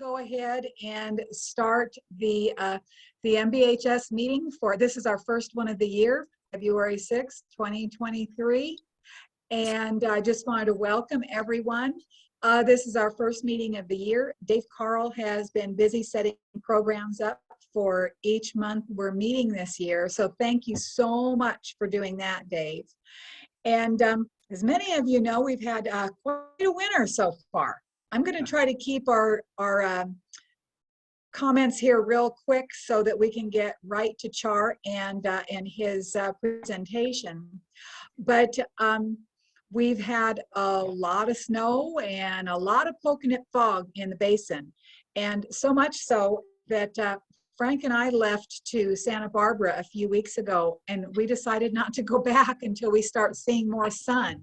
go ahead and start the MBHS meeting for, this is our first one of the year, February 6th, 2023. And I just wanted to welcome everyone. This is our first meeting of the year. Dave Carl has been busy setting programs up for each month we're meeting this year. So thank you so much for doing that, Dave. And as many of you know, we've had quite a winter so far. I'm going to try to keep our comments here real quick so that we can get right to Char and his presentation. But we've had a lot of snow and a lot of coconut fog in the basin, and so much so that Frank and I left to Santa Barbara a few weeks ago, and we decided not to go back until we start seeing more sun.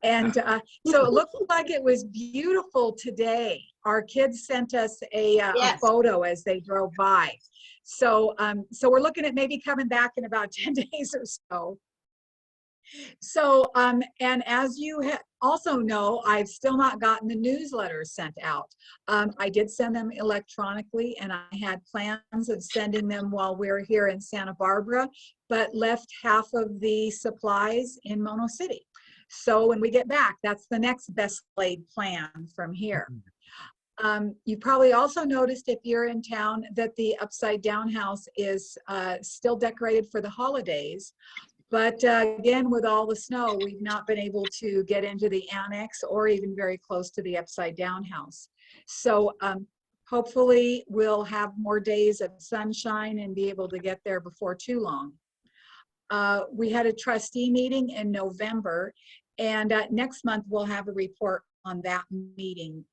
And so it looked like it was beautiful today. Our kids sent us a photo as they drove by. So, so we're looking at maybe coming back in about 10 days or so. So, and as you also know, I've still not gotten the newsletters sent out. I did send them electronically, and I had plans of sending them while we're here in Santa Barbara, but left half of the supplies in Mono City. So when we get back, that's the next best laid plan from here. You probably also noticed, if you're in town, that the upside down house is still decorated for the holidays. But again, with all the snow, we've not been able to get into the annex or even very close to the upside down house. So hopefully we'll have more days of sunshine and be able to get there before too long. We had a trustee meeting in November, and next month we'll have a report on that meeting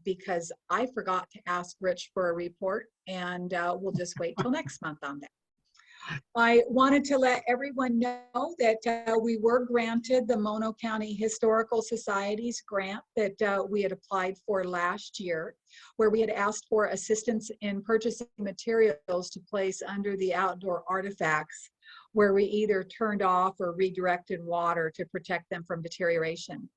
because I forgot to ask Rich for a report, and we'll just wait till next month on that. I wanted to let everyone know that we were granted the Mono County Historical Society's grant that we had applied for last year, where we had asked for assistance in purchasing materials to place under the outdoor artifacts, where we either turned off or redirected water to protect them from deterioration.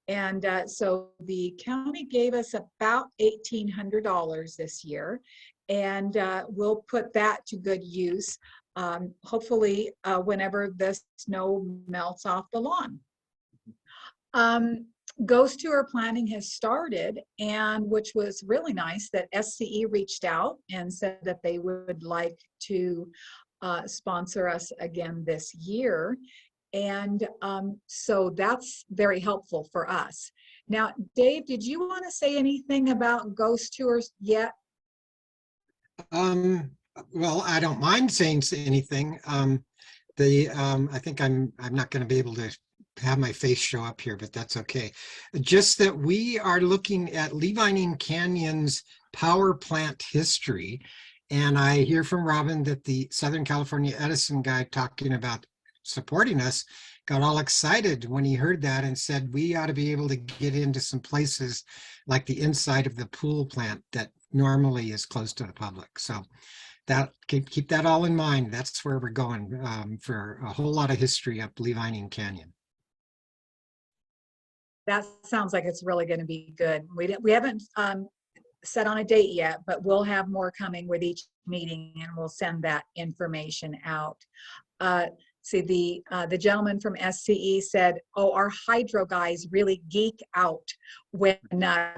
And so the county gave us about $1,800 this year, and we'll put that to good use. Hopefully whenever the snow melts off the lawn. Ghost tour planning has started, and which was really nice that SCE reached out and said that they would like to sponsor us again this year. And so that's very helpful for us. Now, Dave, did you want to say anything about ghost tours yet? Well, I don't mind saying anything. I think I'm not going to be able to have my face show up here, but that's okay. Just that we are looking at Levining Canyon's power plant history, and I hear from Robin that the Southern California Edison guy talking about supporting us got all excited when he heard that and said we ought to be able to get into some places like the inside of the pool plant that normally is closed to the public. So that keep that all in mind. That's where we're going for a whole lot of history up Levining Canyon. That sounds like it's really going to be good. We haven't set on a date yet, but we'll have more coming with each meeting, and we'll send that information out. See, the gentleman from SCE said, oh, our hydro guys really geek out when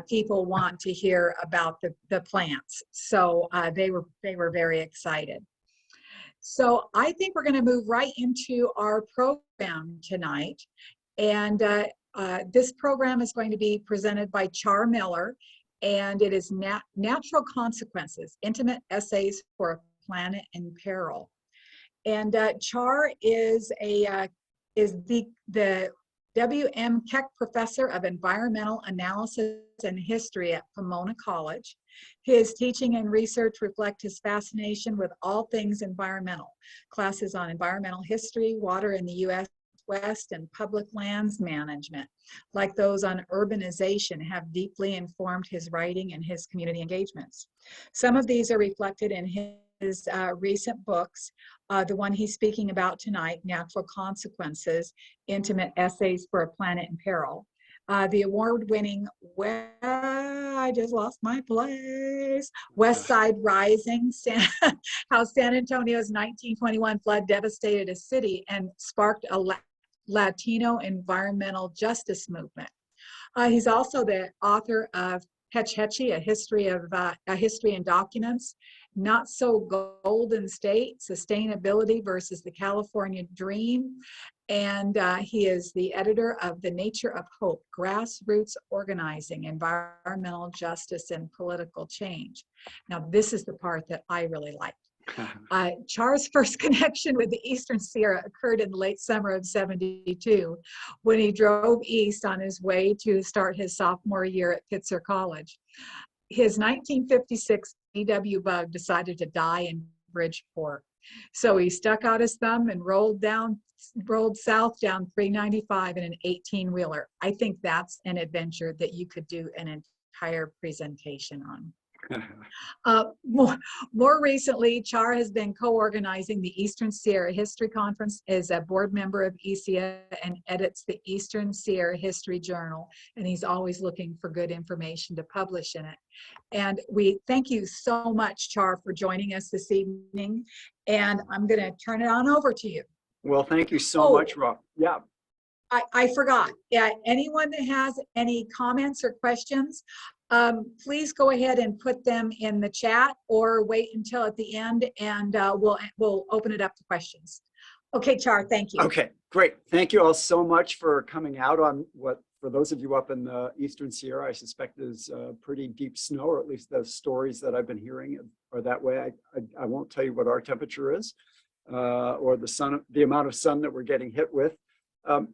people want to hear about the plants. So they were very excited. So I think we're going to move right into our program tonight. And this program is going to be presented by Char Miller, and it is Natural Consequences, Intimate Essays for a Planet in Peril. And Char is the W.M. Keck Professor of Environmental Analysis and History at Pomona College. His teaching and research reflect his fascination with all things environmental. Classes on environmental history, water in the U.S. West, and public lands management, like those on urbanization, have deeply informed his writing and his community engagements. Some of these are reflected in his recent books. The one he's speaking about tonight, Natural Consequences, Intimate Essays for a Planet in Peril. the award-winning, I just lost my place, West Side Rising, how San Antonio's 1921 flood devastated a city and sparked a Latino Environmental Justice Movement. He's also the author of Hetch Hetchy, a history and documents, Not So Golden State, Sustainability versus the California Dream. And he is the editor of The Nature of Hope, Grassroots Organizing, Environmental Justice and Political Change. Now, this is the part that I really like. Char's first connection with the Eastern Sierra occurred in the late summer of '72 when he drove east on his way to start his sophomore year at Pitzer College. His 1956 VW Bug decided to die in Bridgeport. So he stuck out his thumb and rolled south down 395 in an 18-wheeler. I think that's an adventure that you could do an entire presentation on. More recently, Char has been co-organizing the Eastern Sierra History Conference, is a board member of ESIA, and edits the Eastern Sierra History Journal, and he's always looking for good information to publish in it. And we thank you so much, Char, for joining us this evening, and I'm going to turn it on over to you. Well, thank you so much, Rob. Yeah. I forgot. Yeah, anyone that has any comments or questions, please go ahead and put them in the chat or wait until at the end, and we'll open it up to questions. Okay, Char, thank you. Okay, great. Thank you all so much for coming out on what, for those of you up in the Eastern Sierra, I suspect is pretty deep snow, or at least the stories that I've been hearing are that way. I won't tell you what our temperature is or the amount of sun that we're getting hit with.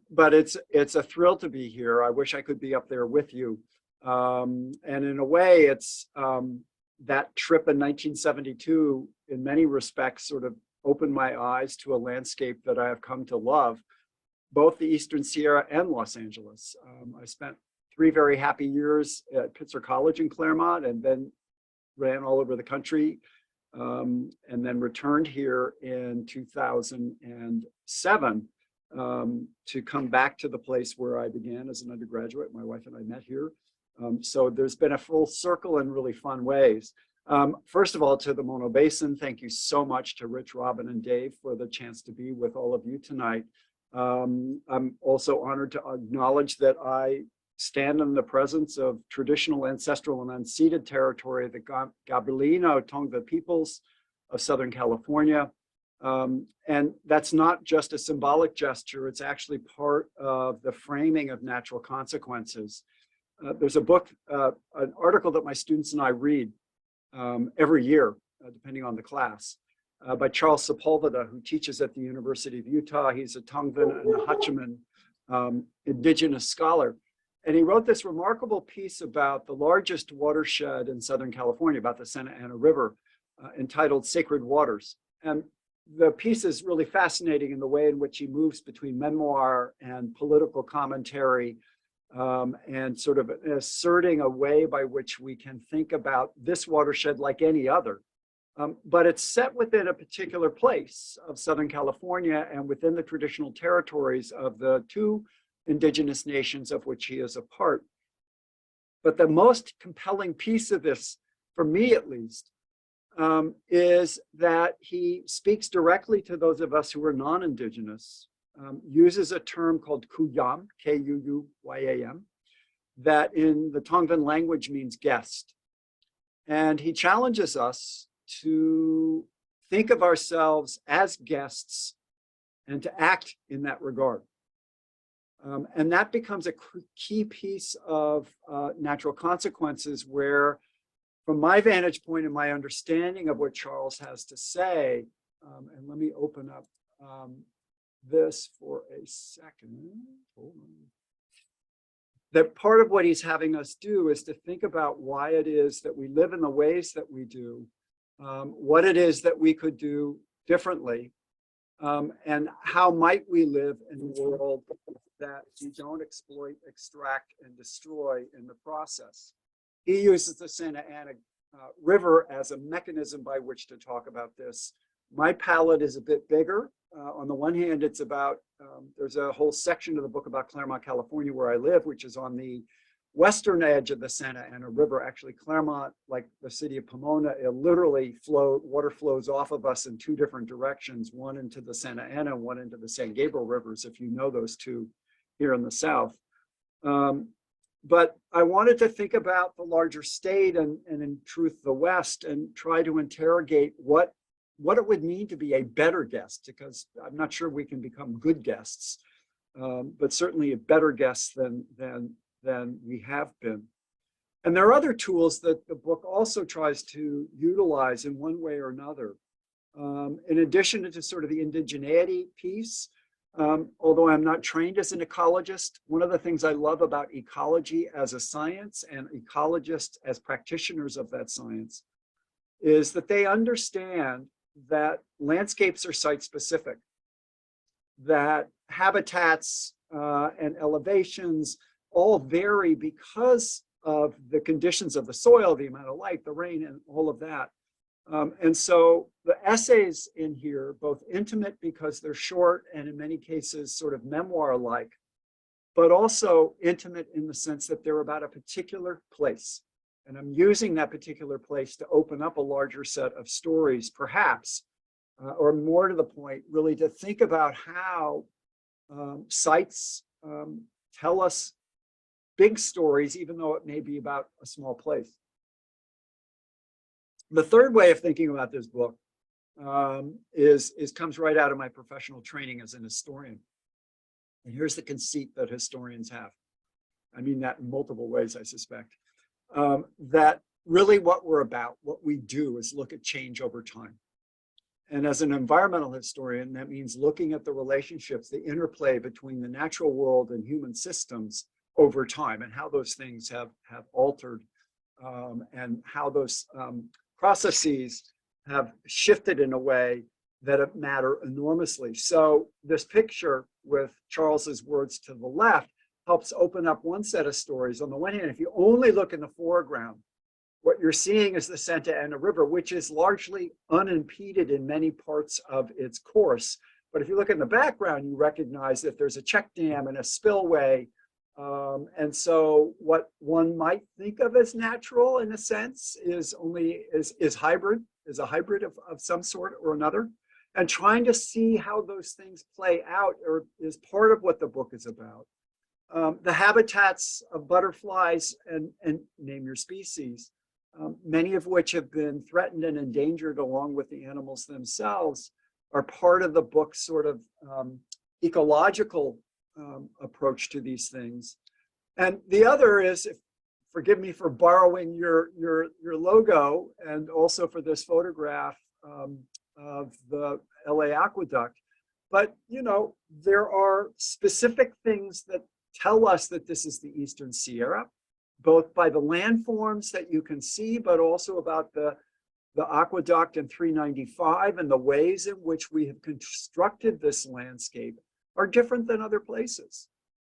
But it's a thrill to be here. I wish I could be up there with you. And in a way, it's that trip in 1972, in many respects, sort of opened my eyes to a landscape that I have come to love, both the Eastern Sierra and Los Angeles. I spent 3 very happy years at Pitzer College in Claremont, and then ran all over the country, and then returned here in 2007. To come back to the place where I began as an undergraduate. My wife and I met here. So there's been a full circle in really fun ways. First of all, to the Mono Basin, thank you so much to Rich, Robin, and Dave for the chance to be with all of you tonight. I'm also honored to acknowledge that I stand in the presence of traditional, ancestral, and unceded territory of the Gabrielino Tongva peoples of Southern California. And that's not just a symbolic gesture, it's actually part of the framing of natural consequences. There's a book, an article that my students and I read every year, depending on the class, by Charles Sepulveda, who teaches at the University of Utah. He's a Tongvan and a Hutchman indigenous scholar. And he wrote this remarkable piece about the largest watershed in Southern California, about the Santa Ana River, entitled Sacred Waters. And the piece is really fascinating in the way in which he moves between memoir and political commentary, and sort of asserting a way by which we can think about this watershed like any other. But it's set within a particular place of Southern California and within the traditional territories of the 2 indigenous nations of which he is a part. But the most compelling piece of this, for me at least, is that he speaks directly to those of us who are non-indigenous, uses a term called kuyam, K-U-U-Y-A-M, that in the Tongvan language means guest. And he challenges us to think of ourselves as guests and to act in that regard. And that becomes a key piece of natural consequences, where from my vantage point and my understanding of what Charles has to say, and let me open up this for a second. Hold on. That part of what he's having us do is to think about why it is that we live in the ways that we do, what it is that we could do differently, and how might we live in a world that we don't exploit, extract, and destroy in the process. He uses the Santa Ana River as a mechanism by which to talk about this. My palette is a bit bigger. On the one hand, it's about, there's a whole section of the book about Claremont, California, where I live, which is on the western edge of the Santa Ana River. Actually, Claremont, like the city of Pomona, it literally water flows off of us in two different directions, one into the Santa Ana, one into the San Gabriel rivers, if you know those two here in the south. But I wanted to think about the larger state and in truth, the West, and try to interrogate what it would mean to be a better guest, because I'm not sure we can become good guests, but certainly a better guest than we have been. And there are other tools that the book also tries to utilize in one way or another. In addition to sort of the indigeneity piece, although I'm not trained as an ecologist, one of the things I love about ecology as a science and ecologists as practitioners of that science is that they understand that landscapes are site-specific, that habitats and elevations all vary because of the conditions of the soil, the amount of light, the rain, and all of that. And so the essays in here, both intimate because they're short and in many cases sort of memoir-like, but also intimate in the sense that they're about a particular place. And I'm using that particular place to open up a larger set of stories, perhaps, or more to the point, really to think about how sites tell us big stories, even though it may be about a small place. The third way of thinking about this book comes right out of my professional training as an historian. And here's the conceit that historians have. I mean that in multiple ways, I suspect. That really what we're about, what we do is look at change over time. And as an environmental historian, that means looking at the relationships, the interplay between the natural world and human systems over time and how those things have altered and how those processes have shifted in a way that matter enormously. So this picture with Charles's words to the left helps open up one set of stories. On the one hand, if you only look in the foreground, what you're seeing is the Santa Ana River, which is largely unimpeded in many parts of its course. But if you look in the background, you recognize that there's a check dam and a spillway. And so what one might think of as natural in a sense is a hybrid of some sort or another. And trying to see how those things play out is part of what the book is about. The habitats of butterflies and name your species, many of which have been threatened and endangered along with the animals themselves, are part of the book's sort of ecological approach to these things. And the other is, forgive me for borrowing your logo and also for this photograph of the LA aqueduct. But, you know, there are specific things that tell us that this is the Eastern Sierra, both by the landforms that you can see, but also about the aqueduct in 395 and the ways in which we have constructed this landscape are different than other places.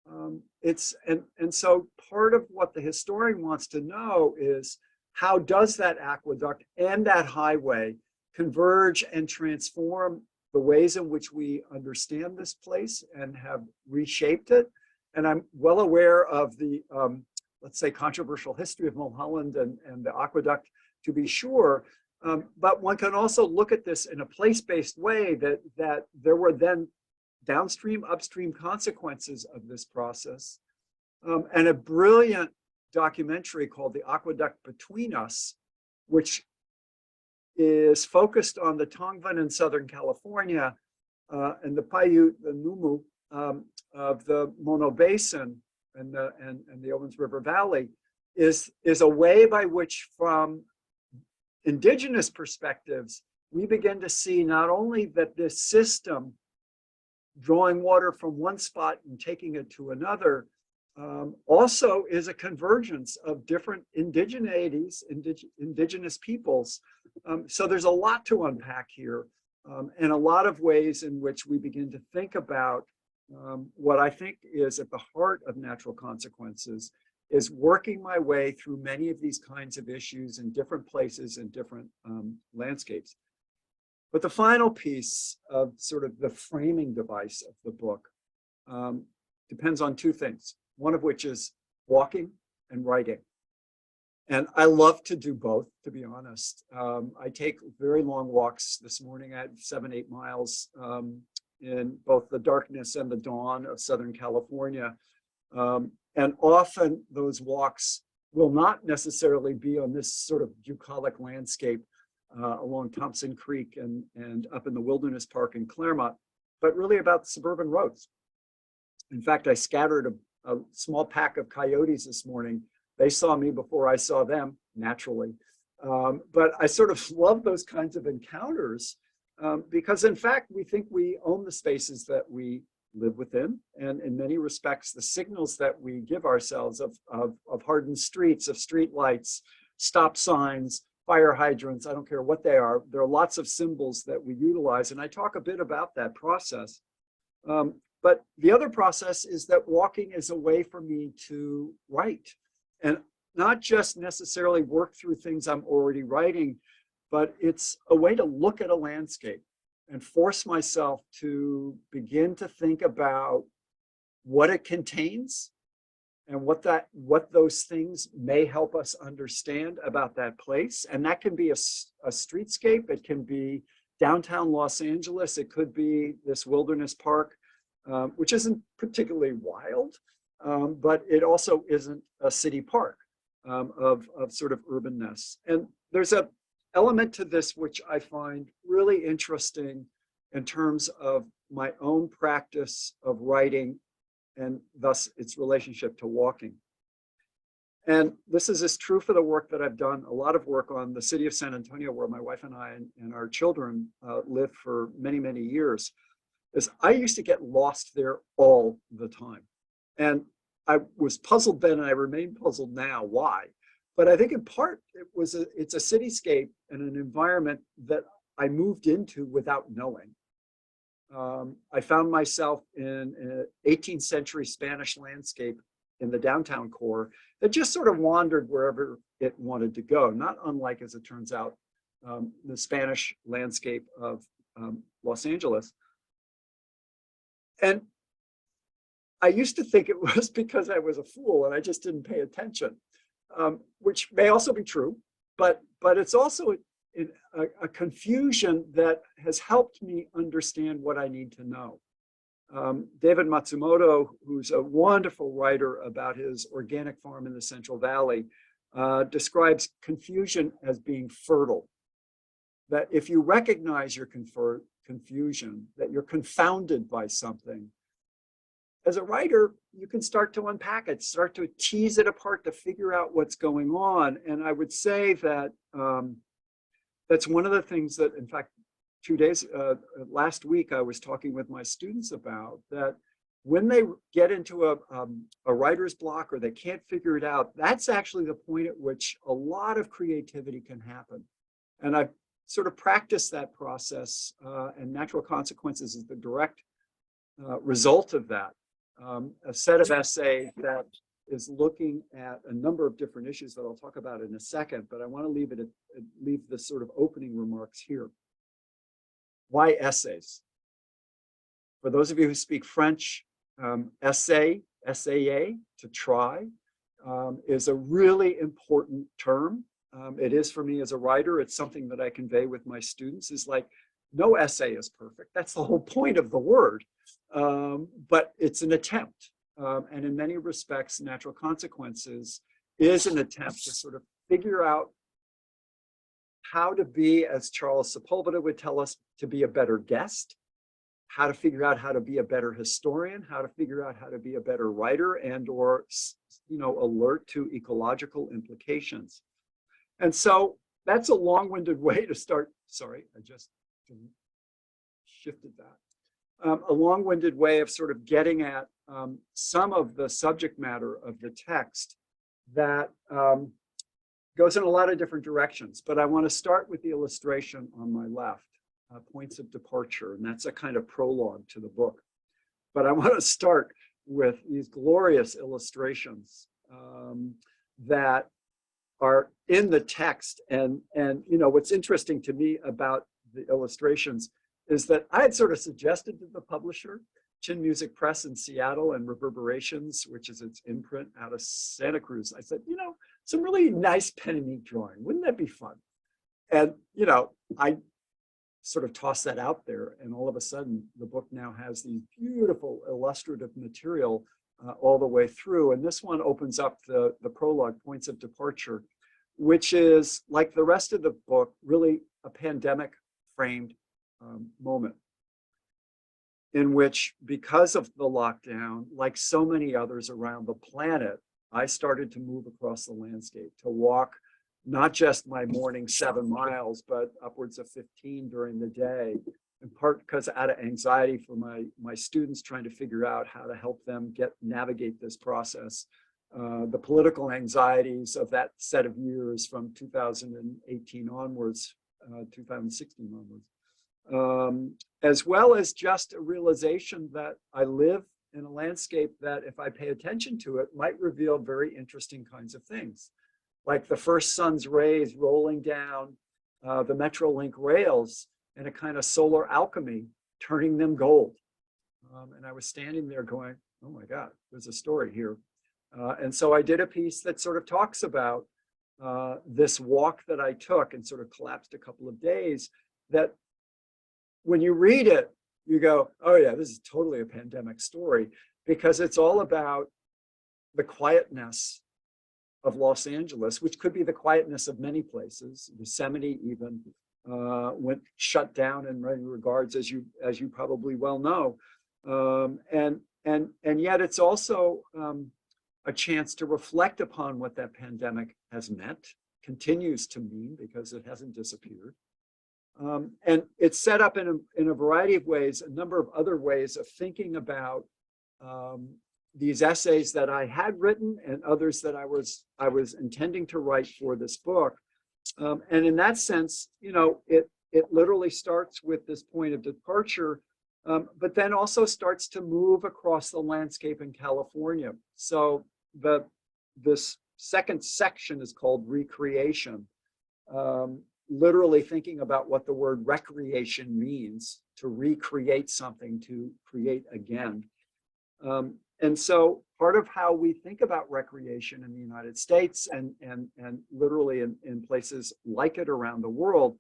And so part of what the historian wants to know is how does that aqueduct and that highway converge and transform the ways in which we understand this place and have reshaped it. And I'm well aware of the, let's say, controversial history of Mulholland and the aqueduct, to be sure. But one can also look at this in a place-based way that there were then downstream, upstream consequences of this process. And a brilliant documentary called The Aqueduct Between Us, which is focused on the Tongvan in Southern California and the Paiute, the Numu of the Mono Basin and the Owens River Valley, is a way by which, from indigenous perspectives, we begin to see not only that this system, drawing water from one spot and taking it to another, also is a convergence of different indigeneities, indigenous peoples. So there's a lot to unpack here, and a lot of ways in which we begin to think about what I think is at the heart of natural consequences, is working my way through many of these kinds of issues in different places and different landscapes. But the final piece of sort of the framing device of the book depends on two things, one of which is walking and writing. And I love to do both, to be honest. I take very long walks. This morning at 7-8 miles in both the darkness and the dawn of Southern California. And often those walks will not necessarily be on this sort of bucolic landscape along Thompson Creek and up in the Wilderness Park in Claremont, but really about suburban roads. In fact, I scattered a small pack of coyotes this morning. They saw me before I saw them, naturally. But I sort of love those kinds of encounters because, in fact, we think we own the spaces that we live within. And in many respects, the signals that we give ourselves of hardened streets, of street lights, stop signs, fire hydrants, I don't care what they are. There are lots of symbols that we utilize. And I talk a bit about that process. But the other process is that walking is a way for me to write. And not just necessarily work through things I'm already writing, but it's a way to look at a landscape and force myself to begin to think about what it contains and what those things may help us understand about that place. And that can be a streetscape, it can be downtown Los Angeles, it could be this wilderness park, which isn't particularly wild, but it also isn't a city park of sort of urbanness. And there's an element to this which I find really interesting in terms of my own practice of writing and thus its relationship to walking. And this is as true for the work that I've done, a lot of work on the city of San Antonio, where my wife and I and our children lived for many, many years, is I used to get lost there all the time. And I was puzzled then, and I remain puzzled now why. But I think in part it's a cityscape and an environment that I moved into without knowing. I found myself in an 18th century Spanish landscape in the downtown core that just sort of wandered wherever it wanted to go, not unlike, as it turns out, the Spanish landscape of Los Angeles. And I used to think it was because I was a fool and I just didn't pay attention, which may also be true, but it's also a confusion that has helped me understand what I need to know. David Matsumoto, who's a wonderful writer about his organic farm in the Central Valley, describes confusion as being fertile. That if you recognize your confusion, that you're confounded by something, as a writer, you can start to unpack it, start to tease it apart to figure out what's going on. And I would say that that's one of the things that, in fact, last week, I was talking with my students about that when they get into a writer's block or they can't figure it out, that's actually the point at which a lot of creativity can happen. And I've sort of practiced that process, and Natural Consequences is the direct result of that. A set of essays that is looking at a number of different issues that I'll talk about in a second, but I want to leave the sort of opening remarks here. Why essays? For those of you who speak French, essay, SAA, to try, is a really important term. It is for me as a writer. It's something that I convey with my students, is like, no essay is perfect. That's the whole point of the word. But it's an attempt. And in many respects, Natural Consequences is an attempt to sort of figure out how to be, as Charles Sepulveda would tell us, to be a better guest, how to figure out how to be a better historian, how to figure out how to be a better writer, and or, alert to ecological implications. And so that's a long-winded way to start. Sorry, I just shifted that. A long-winded way of sort of getting at some of the subject matter of the text that goes in a lot of different directions. But I want to start with the illustration on my left, Points of Departure, and that's a kind of prologue to the book. But I want to start with these glorious illustrations that are in the text. And what's interesting to me about the illustrations is that I had sort of suggested to the publisher, Chin Music Press in Seattle and Reverberations, which is its imprint out of Santa Cruz. I said, you know, some really nice pen and ink drawing. Wouldn't that be fun? And, you know, I sort of tossed that out there, and all of a sudden the book now has these beautiful illustrative material all the way through. And this one opens up the prologue, Points of Departure, which is, like the rest of the book, really a pandemic framed moment in which, because of the lockdown, like so many others around the planet, I started to move across the landscape, to walk not just my morning 7 miles, but upwards of 15 during the day, in part because out of anxiety for my students, trying to figure out how to help them navigate this process. The political anxieties of that set of years from 2018 onwards, 2016 onwards, as well as just a realization that I live in a landscape that, if I pay attention to it, might reveal very interesting kinds of things, like the first sun's rays rolling down the Metrolink rails and a kind of solar alchemy, turning them gold. And I was standing there going, oh my God, there's a story here. And so I did a piece that sort of talks about this walk that I took, and sort of collapsed a couple of days, that when you read it, you go, oh yeah, this is totally a pandemic story, because it's all about the quietness of Los Angeles, which could be the quietness of many places. Yosemite even went shut down in many regards, as you probably well know. And yet it's also a chance to reflect upon what that pandemic has meant, continues to mean, because it hasn't disappeared. And it's set up in a variety of ways, a number of other ways of thinking about these essays that I had written and others that I was intending to write for this book. And in that sense, you know, it literally starts with this point of departure, but then also starts to move across the landscape in California. So this second section is called Recreation. Literally thinking about what the word recreation means, to recreate something, to create again. And so part of how we think about recreation in the United States and literally in places like it around the world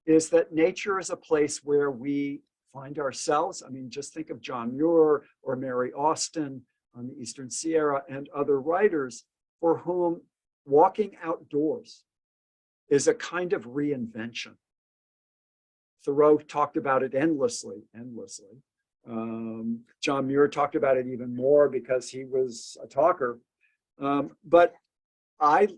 is that nature is a place where we find ourselves. I mean, just think of John Muir or Mary Austin on the Eastern Sierra and other writers for whom walking outdoors is a kind of reinvention. Thoreau talked about it endlessly. John Muir talked about it even more because he was a talker. But I'm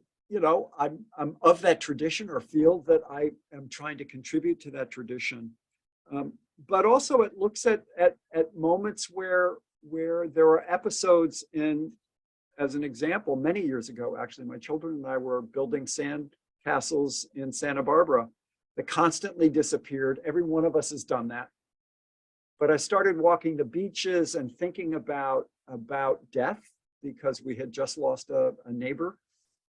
of that tradition, or feel that I am trying to contribute to that tradition. But also it looks at moments where there are episodes as an example, many years ago, actually, my children and I were building sand castles in Santa Barbara that constantly disappeared. Every one of us has done that. But I started walking the beaches and thinking about death, because we had just lost a neighbor.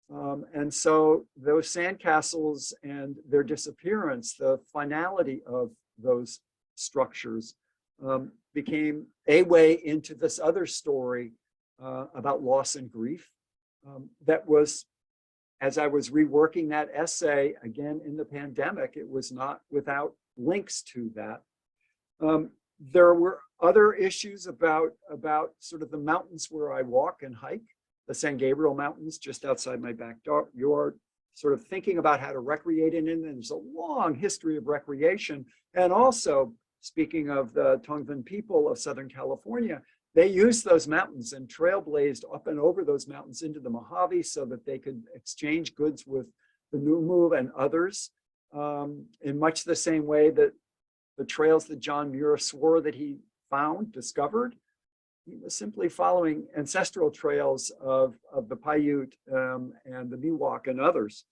And so those sandcastles and their disappearance, the finality of those structures, became a way into this other story about loss and grief. That was, as I was reworking that essay again in the pandemic, it was not without links to that. There were other issues about sort of the mountains where I walk and hike, the San Gabriel Mountains just outside my backyard, sort of thinking about how to recreate in it. And there's a long history of recreation. And also, speaking of the Tongvan people of Southern California, they used those mountains and trailblazed up and over those mountains into the Mojave so that they could exchange goods with the Numu and others, in much the same way that the trails that John Muir swore that he discovered. He was simply following ancestral trails of the Paiute and the Miwok and others.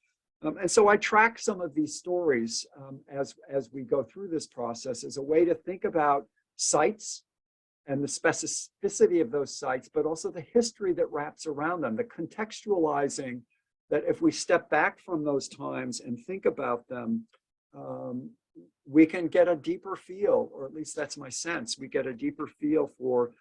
And so I track some of these stories as we go through this process as a way to think about sites and the specificity of those sites, but also the history that wraps around them, the contextualizing that if we step back from those times and think about them, we can get a deeper feel, or at least that's my sense, we get a deeper feel for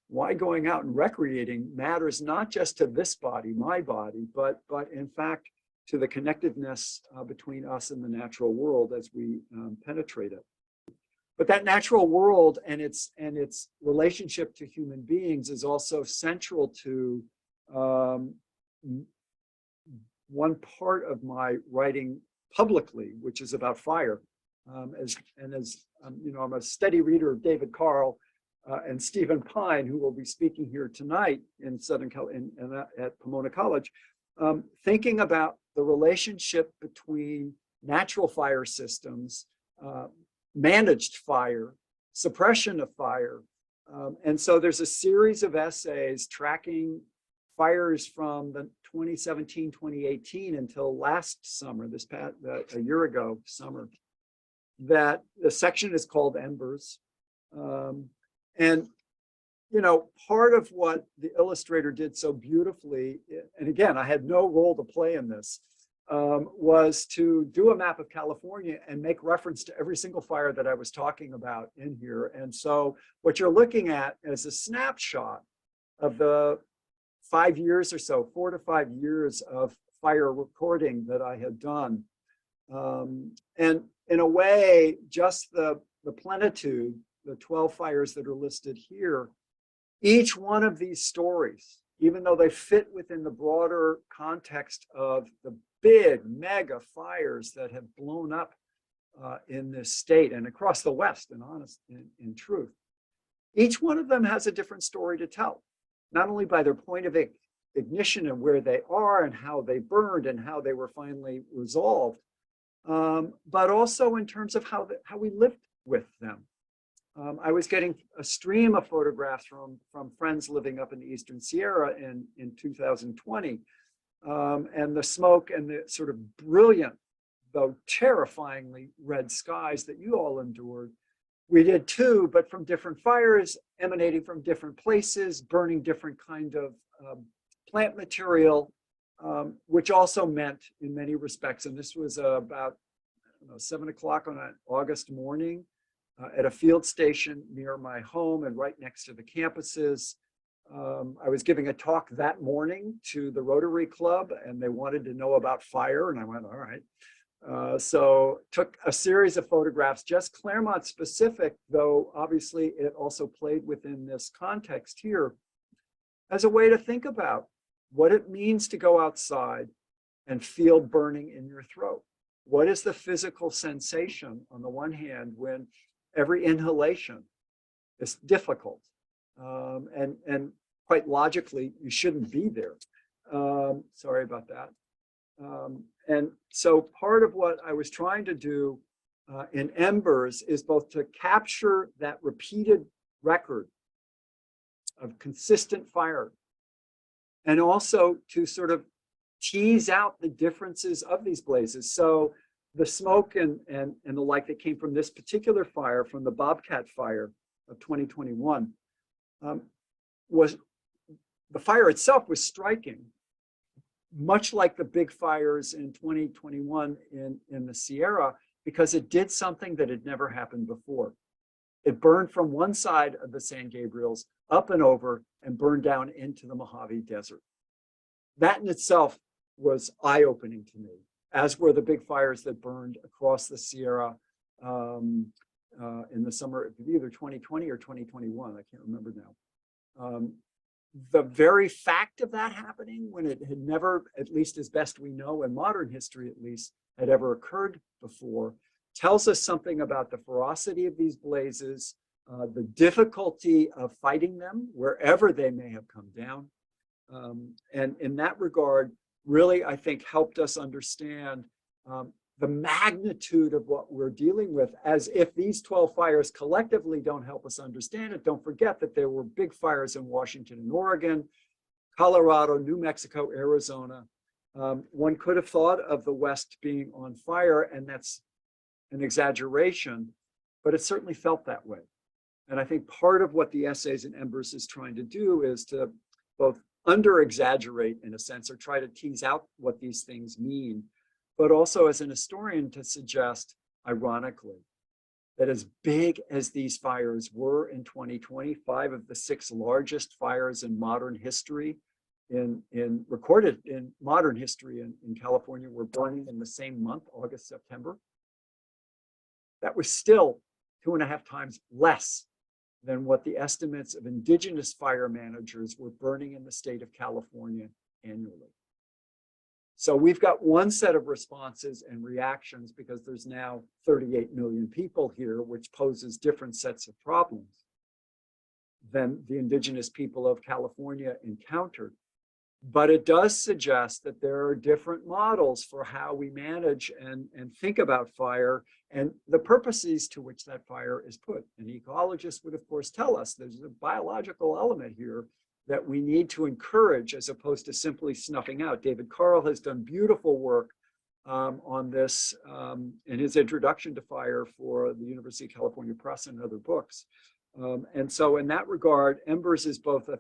why going out and recreating matters not just to this body, my body, but in fact to the connectedness between us and the natural world as we penetrate it. But that natural world and its relationship to human beings is also central to one part of my writing publicly, which is about fire. As you know, I'm a steady reader of David Carl and Stephen Pine, who will be speaking here tonight in Southern California at Pomona College, thinking about the relationship between natural fire systems, managed fire, suppression of fire. And so there's a series of essays tracking fires from the 2017, 2018 until last summer, this past, a year ago summer, that the section is called Embers. And, you know, part of what the illustrator did so beautifully, and again, I had no role to play in this, was to do a map of California and make reference to every single fire that I was talking about in here. And so what you're looking at is a snapshot of the 5 years or so, 4 to 5 years of fire recording that I had done. And in a way, just the plenitude, the 12 fires that are listed here, each one of these stories, even though they fit within the broader context of the big mega fires that have blown up in this state and across the West, in truth, each one of them has a different story to tell, not only by their point of ignition and where they are and how they burned and how they were finally resolved, but also in terms of how we lived with them. I was getting a stream of photographs from friends living up in the Eastern Sierra in 2020, and the smoke and the sort of brilliant, though terrifyingly red skies that you all endured. We did too, but from different fires emanating from different places, burning different kind of plant material, which also meant in many respects, and this was about 7 o'clock on an August morning, at a field station near my home and right next to the campuses. I was giving a talk that morning to the Rotary Club, and they wanted to know about fire, and I went, all right. So took a series of photographs, just Claremont specific, though obviously it also played within this context here, as a way to think about what it means to go outside and feel burning in your throat. What is the physical sensation on the one hand when every inhalation is difficult, and quite logically, you shouldn't be there. Sorry about that. And so part of what I was trying to do in Embers is both to capture that repeated record of consistent fire, and also to sort of tease out the differences of these blazes. So the smoke and the like that came from this particular fire, from the Bobcat fire of 2021, was the fire itself was striking, much like the big fires in 2021 in the Sierra, because it did something that had never happened before. It burned from one side of the San Gabriels up and over and burned down into the Mojave Desert. That in itself was eye-opening to me, as were the big fires that burned across the Sierra in the summer of either 2020 or 2021. I can't remember now. The very fact of that happening, when it had never, at least as best we know in modern history at least, had ever occurred before, tells us something about the ferocity of these blazes, the difficulty of fighting them wherever they may have come down. And in that regard, really, I think, helped us understand the magnitude of what we're dealing with, as if these 12 fires collectively don't help us understand it. Don't forget that there were big fires in Washington and Oregon, Colorado, New Mexico, Arizona. One could have thought of the West being on fire, and that's an exaggeration, but it certainly felt that way. And I think part of what the Essays in Embers is trying to do is to both under-exaggerate, in a sense, or try to tease out what these things mean, but also as an historian to suggest, ironically, that as big as these fires were in 2020, 5 of the 6 largest fires in modern history, recorded in modern history in California, were burning in the same month, August, September. That was still 2.5 times less than what the estimates of indigenous fire managers were burning in the state of California annually. So we've got one set of responses and reactions because there's now 38 million people here, which poses different sets of problems than the indigenous people of California encountered. But it does suggest that there are different models for how we manage and think about fire and the purposes to which that fire is put. An ecologist would, of course, tell us there's a biological element here that we need to encourage as opposed to simply snuffing out. David Carl has done beautiful work on this in his introduction to fire for the University of California Press and other books. And so in that regard, Embers is both a,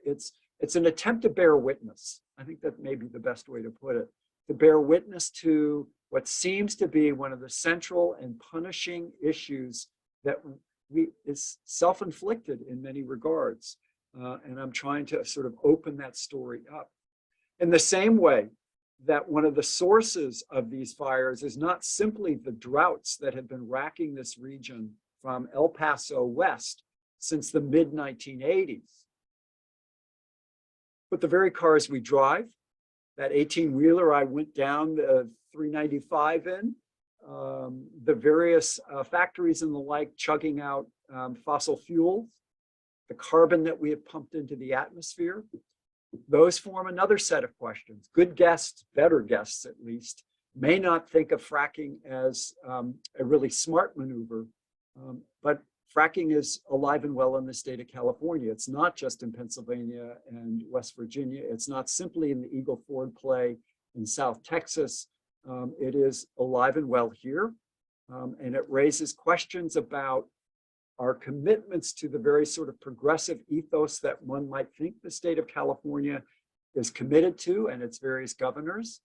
it's an attempt to bear witness. I think that may be the best way to put it. To bear witness to what seems to be one of the central and punishing issues that is self-inflicted in many regards. And I'm trying to sort of open that story up. In the same way that one of the sources of these fires is not simply the droughts that have been racking this region from El Paso west since the mid-1980s, but the very cars we drive, that 18-wheeler I went down the 395 in, the various factories and the like chugging out fossil fuels, the carbon that we have pumped into the atmosphere, those form another set of questions. Good guests, better guests at least, may not think of fracking as a really smart maneuver, but fracking is alive and well in the state of California. It's not just in Pennsylvania and West Virginia. It's not simply in the Eagle Ford play in South Texas. It is alive and well here. And it raises questions about our commitments to the very sort of progressive ethos that one might think the state of California is committed to, and its various governors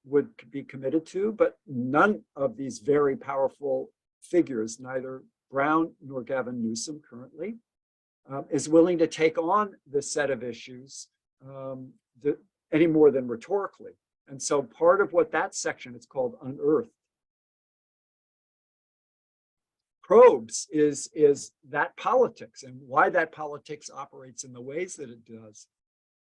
would be committed to, but none of these very powerful figures, neither Brown nor Gavin Newsom currently, is willing to take on this set of issues any more than rhetorically. And so part of what that section, it's called Unearthed, probes is that politics and why that politics operates in the ways that it does.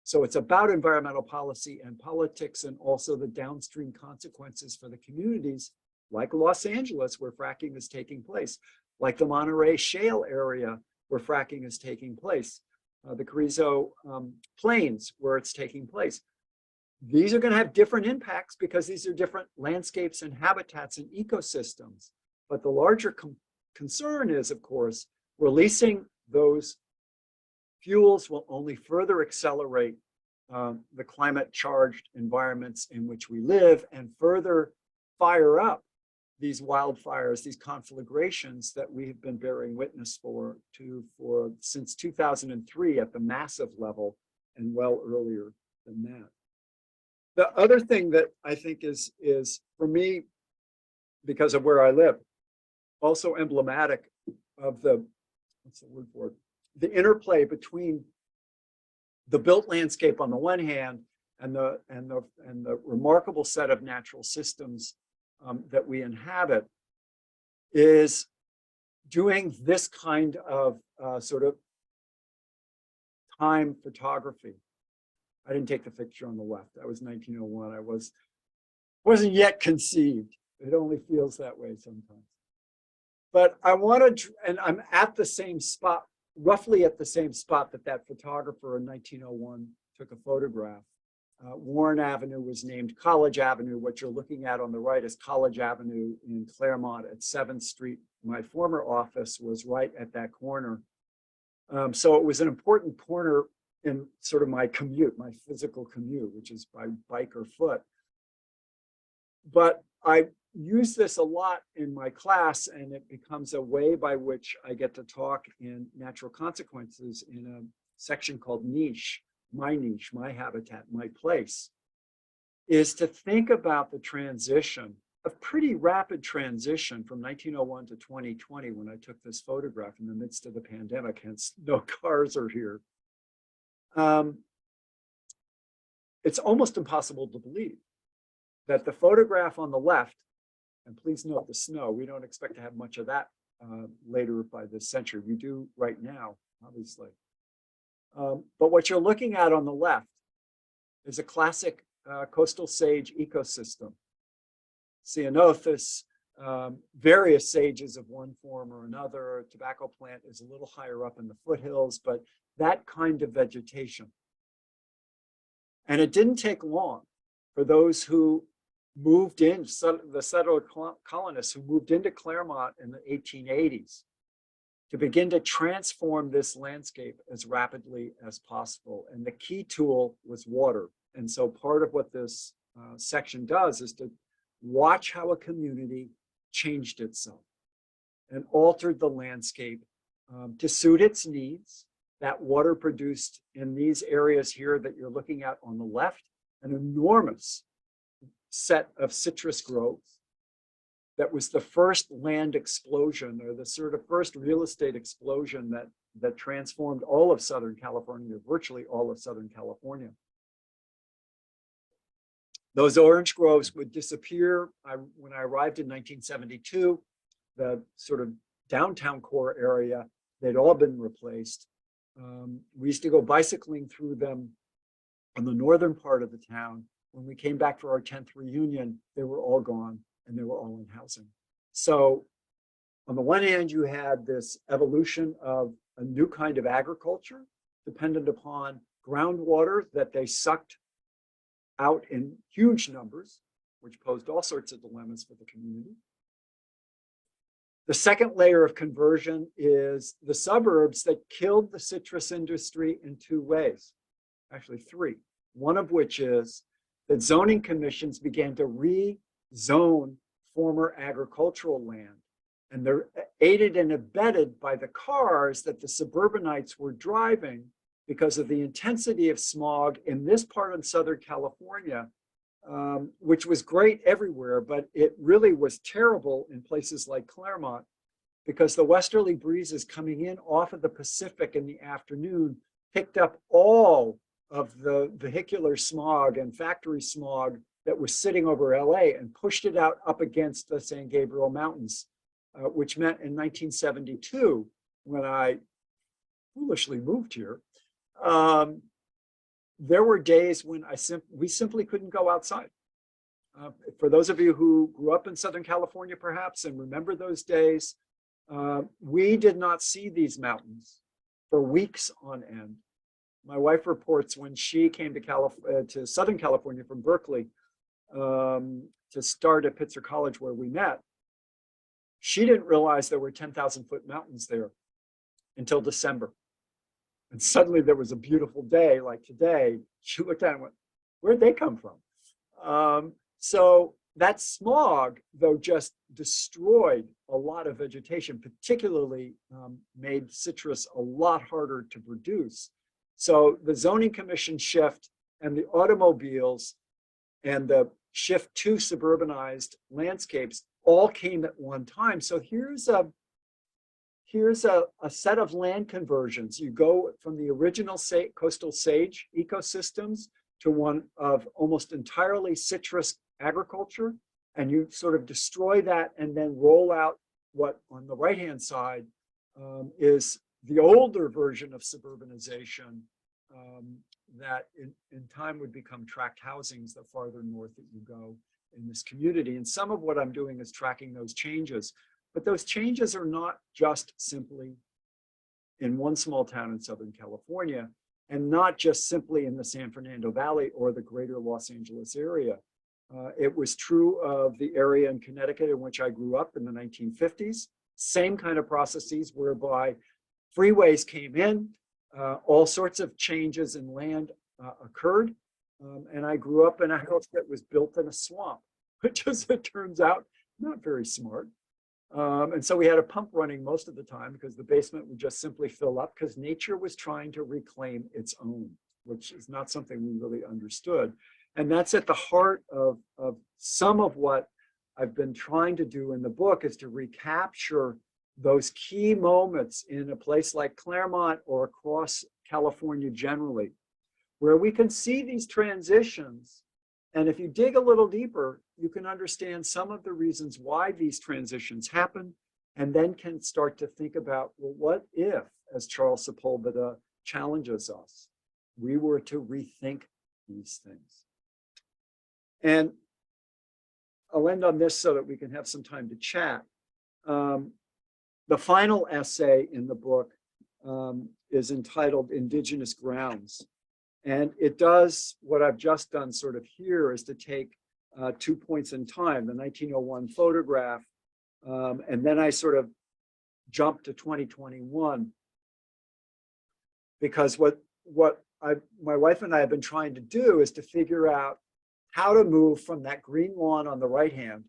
So it's about environmental policy and politics, and also the downstream consequences for the communities like Los Angeles, where fracking is taking place, like the Monterey Shale area where fracking is taking place, the Carrizo Plains where it's taking place. These are going to have different impacts because these are different landscapes and habitats and ecosystems. But the larger concern is, of course, releasing those fuels will only further accelerate the climate-charged environments in which we live and further fire up these wildfires, these conflagrations that we have been bearing witness for since 2003 at the massive level and well earlier than that. The other thing that I think is for me, because of where I live, also emblematic of the, what's the word for it? The interplay between the built landscape on the one hand and the remarkable set of natural systems that we inhabit is doing this kind of sort of time photography. I didn't take the picture on the left. That was 1901. I wasn't yet conceived. It only feels that way sometimes. But I wanted, and I'm at the same spot, roughly at the same spot that photographer in 1901 took a photograph. Warren Avenue was named College Avenue. What you're looking at on the right is College Avenue in Claremont at 7th Street. My former office was right at that corner. So it was an important corner in sort of my commute, my physical commute, which is by bike or foot. But I use this a lot in my class, and it becomes a way by which I get to talk in natural consequences in a section called niche, my habitat, my place. is to think about the transition, a pretty rapid transition from 1901 to 2020 when I took this photograph in the midst of the pandemic, hence no cars are here. It's almost impossible to believe that the photograph on the left, and please note the snow, we don't expect to have much of that later by this century. We do right now, obviously. But what you're looking at on the left is a classic coastal sage ecosystem. Ceanothus, various sages of one form or another. A tobacco plant is a little higher up in the foothills, but that kind of vegetation. And it didn't take long for those who moved in, the settler colonists who moved into Claremont in the 1880s, to begin to transform this landscape as rapidly as possible. And the key tool was water. And so part of what this section does is to watch how a community changed itself and altered the landscape to suit its needs. That water produced in these areas here that you're looking at on the left, an enormous set of citrus groves. That was the first land explosion, or the sort of first real estate explosion that transformed all of Southern California, virtually all of Southern California. Those orange groves would disappear. When I arrived in 1972, the sort of downtown core area, they'd all been replaced. We used to go bicycling through them on the northern part of the town. When we came back for our 10th reunion, they were all gone and they were all in housing. So on the one hand, you had this evolution of a new kind of agriculture dependent upon groundwater that they sucked out in huge numbers, which posed all sorts of dilemmas for the community. The second layer of conversion is the suburbs that killed the citrus industry in two ways, actually three. One of which is that zoning commissions began to rezone former agricultural land. And they're aided and abetted by the cars that the suburbanites were driving because of the intensity of smog in this part of Southern California, which was great everywhere, but it really was terrible in places like Claremont because the westerly breezes coming in off of the Pacific in the afternoon picked up all of the vehicular smog and factory smog that was sitting over LA and pushed it out up against the San Gabriel Mountains, which meant in 1972, when I foolishly moved here, there were days when we simply couldn't go outside. For those of you who grew up in Southern California, perhaps, and remember those days, we did not see these mountains for weeks on end. My wife reports when she came to Southern California from Berkeley to start at Pitzer College where we met, she didn't realize there were 10,000-foot mountains there until December. And suddenly there was a beautiful day like today. She looked at it and went, where'd they come from? So that smog, though, just destroyed a lot of vegetation, particularly made citrus a lot harder to produce. So the zoning commission shift and the automobiles and the shift to suburbanized landscapes all came at one time. So here's a set of land conversions. You go from the original coastal sage ecosystems to one of almost entirely citrus agriculture, and you sort of destroy that and then roll out what on the right-hand side is the older version of suburbanization that in time would become tract housings the farther north that you go in this community. And some of what I'm doing is tracking those changes. But those changes are not just simply in one small town in Southern California, and not just simply in the San Fernando Valley or the greater Los Angeles area. It was true of the area in Connecticut in which I grew up in the 1950s. Same kind of processes whereby freeways came in, all sorts of changes in land occurred. And I grew up in a house that was built in a swamp, which, as it turns out, not very smart. And so we had a pump running most of the time because the basement would just simply fill up because nature was trying to reclaim its own, which is not something we really understood. And that's at the heart of some of what I've been trying to do in the book, is to recapture those key moments in a place like Claremont or across California generally, where we can see these transitions. And if you dig a little deeper, you can understand some of the reasons why these transitions happen, and then can start to think about, well, what if, as Charles Sepulveda challenges us, we were to rethink these things? And I'll end on this so that we can have some time to chat. The final essay in the book is entitled Indigenous Grounds. And it does what I've just done sort of here, is to take 2 points in time, the 1901 photograph, and then I sort of jump to 2021. Because what my wife and I have been trying to do is to figure out how to move from that green lawn on the right-hand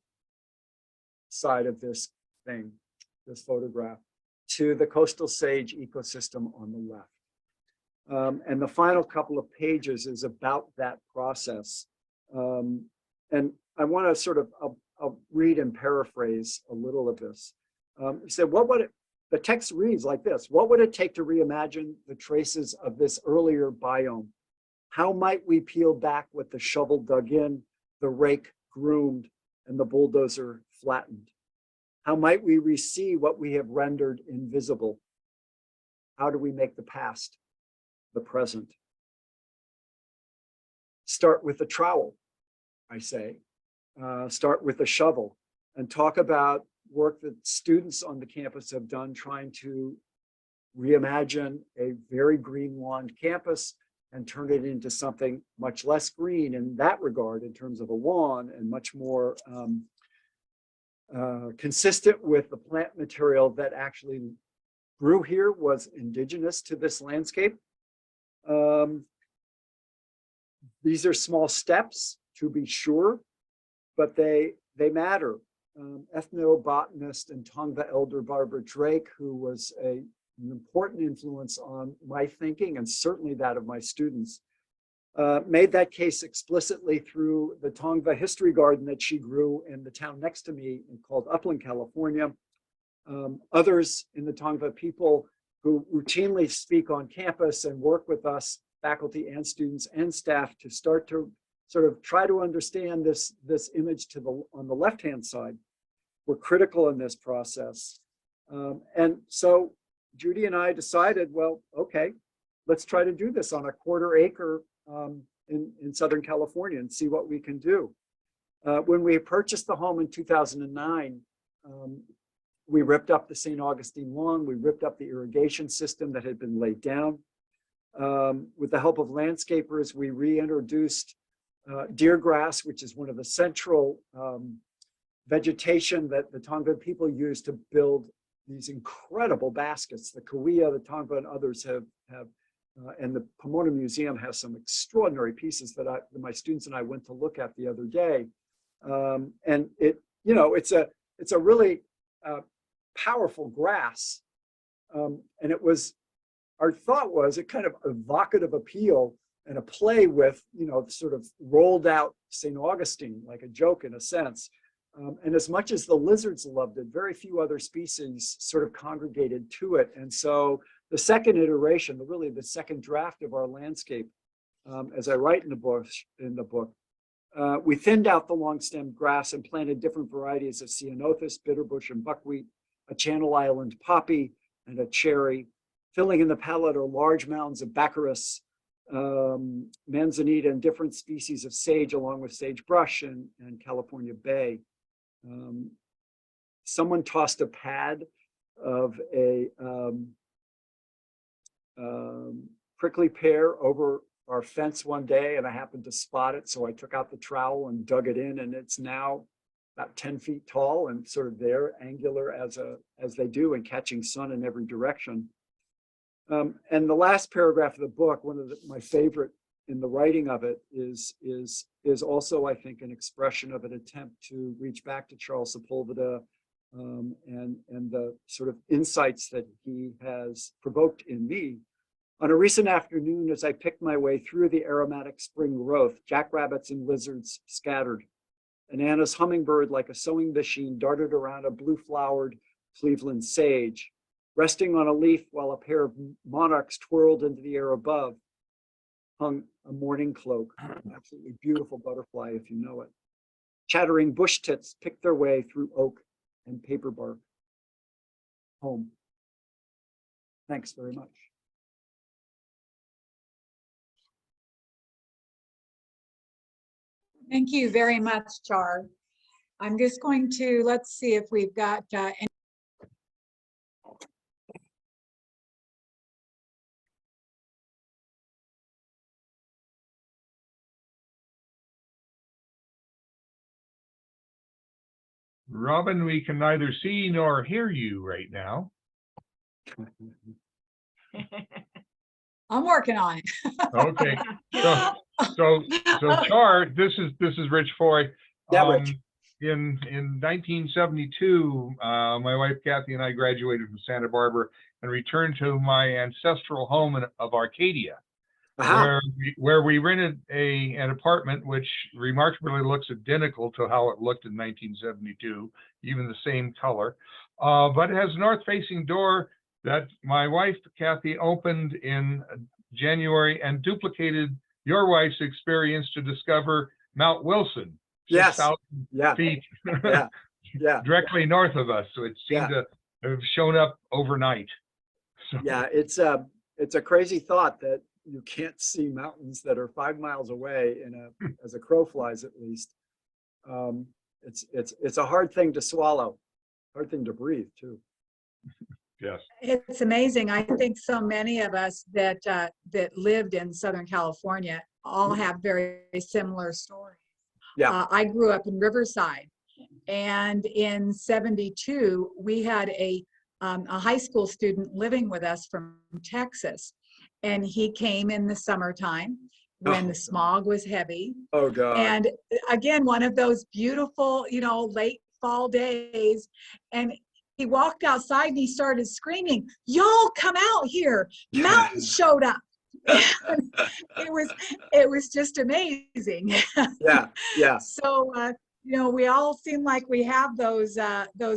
side of this thing, this photograph, to the coastal sage ecosystem on the left. And the final couple of pages is about that process. And I want to sort of, I'll read and paraphrase a little of this. He said, the text reads like this: what would it take to reimagine the traces of this earlier biome? How might we peel back what the shovel dug in, the rake groomed, and the bulldozer flattened? How might we re-see what we have rendered invisible? How do we make the past the present? Start with the trowel, I say. Start with a shovel, and talk about work that students on the campus have done trying to reimagine a very green lawn campus and turn it into something much less green in that regard in terms of a lawn, and much more consistent with the plant material that actually grew here, was indigenous to this landscape. These are small steps, to be sure, but they matter. Ethnobotanist and Tongva elder Barbara Drake, who was an important influence on my thinking and certainly that of my students, made that case explicitly through the Tongva history garden that she grew in the town next to me called Upland, California. Others in the Tongva people who routinely speak on campus and work with us, faculty and students and staff, to start to sort of try to understand this image on the left-hand side, were critical in this process. And so Judy and I decided, well, okay, let's try to do this on a 1/4 acre in Southern California and see what we can do. When we purchased the home in 2009, we ripped up the St. Augustine lawn, we ripped up the irrigation system that had been laid down. With the help of landscapers, we reintroduced deer grass, which is one of the central vegetation that the Tongva people use to build these incredible baskets. The Kauai, the Tongva, and others have and the Pomona Museum has some extraordinary pieces that my students and I went to look at the other day. And it's a really powerful grass. And our thought was it kind of evocative appeal and a play with, sort of rolled out St. Augustine, like a joke in a sense. And as much as the lizards loved it, very few other species sort of congregated to it. And so the second iteration, really the second draft of our landscape, as I write in the book, we thinned out the long-stemmed grass and planted different varieties of ceanothus, bitterbush, and buckwheat, a Channel Island poppy, and a cherry. Filling in the palette are large mounds of baccharis, manzanita, and different species of sage, along with sagebrush and California bay. Someone tossed a pad of a prickly pear over our fence one day, and I happened to spot it, so I took out the trowel and dug it in, and it's now about 10 feet tall and sort of there, angular as they do, and catching sun in every direction. And the last paragraph of the book, one of my favorite in the writing of it, is also, I think, an expression of an attempt to reach back to Charles Sepulveda and the sort of insights that he has provoked in me On a recent afternoon, as I picked my way through the aromatic spring growth, jackrabbits and lizards scattered. An Anna's hummingbird, like a sewing machine, darted around a blue-flowered Cleveland sage, resting on a leaf while a pair of monarchs twirled into the air above, hung a mourning cloak, an absolutely beautiful butterfly if you know it. Chattering bush tits picked their way through oak and paper bark. Home. Thanks very much. Thank you very much, Char. I'm just going to, let's see if we've got any. Robin, we can neither see nor hear you right now. I'm working on it. Okay. So Char, this is Rich Foy. Yeah, Rich. In 1972, my wife Kathy and I graduated from Santa Barbara and returned to my ancestral home of Arcadia, where we rented an apartment which remarkably looks identical to how it looked in 1972, even the same color, but it has a north-facing door that my wife Kathy opened in January and duplicated your wife's experience to discover Mount Wilson, 6,000 feet directly north of us. So it seemed to have shown up overnight. So. Yeah, it's a crazy thought that you can't see mountains that are 5 miles away as a crow flies, at least. It's a hard thing to swallow, hard thing to breathe too. Yes. It's amazing. I think so many of us that lived in Southern California all have very similar stories. Yeah. I grew up in Riverside, and in '72 we had a high school student living with us from Texas, and he came in the summertime when the smog was heavy. Oh God. And again, one of those beautiful, late fall days, and he walked outside and he started screaming, "Y'all come out here. Mountains showed up." it was just amazing. Yeah. So, we all seem like we have those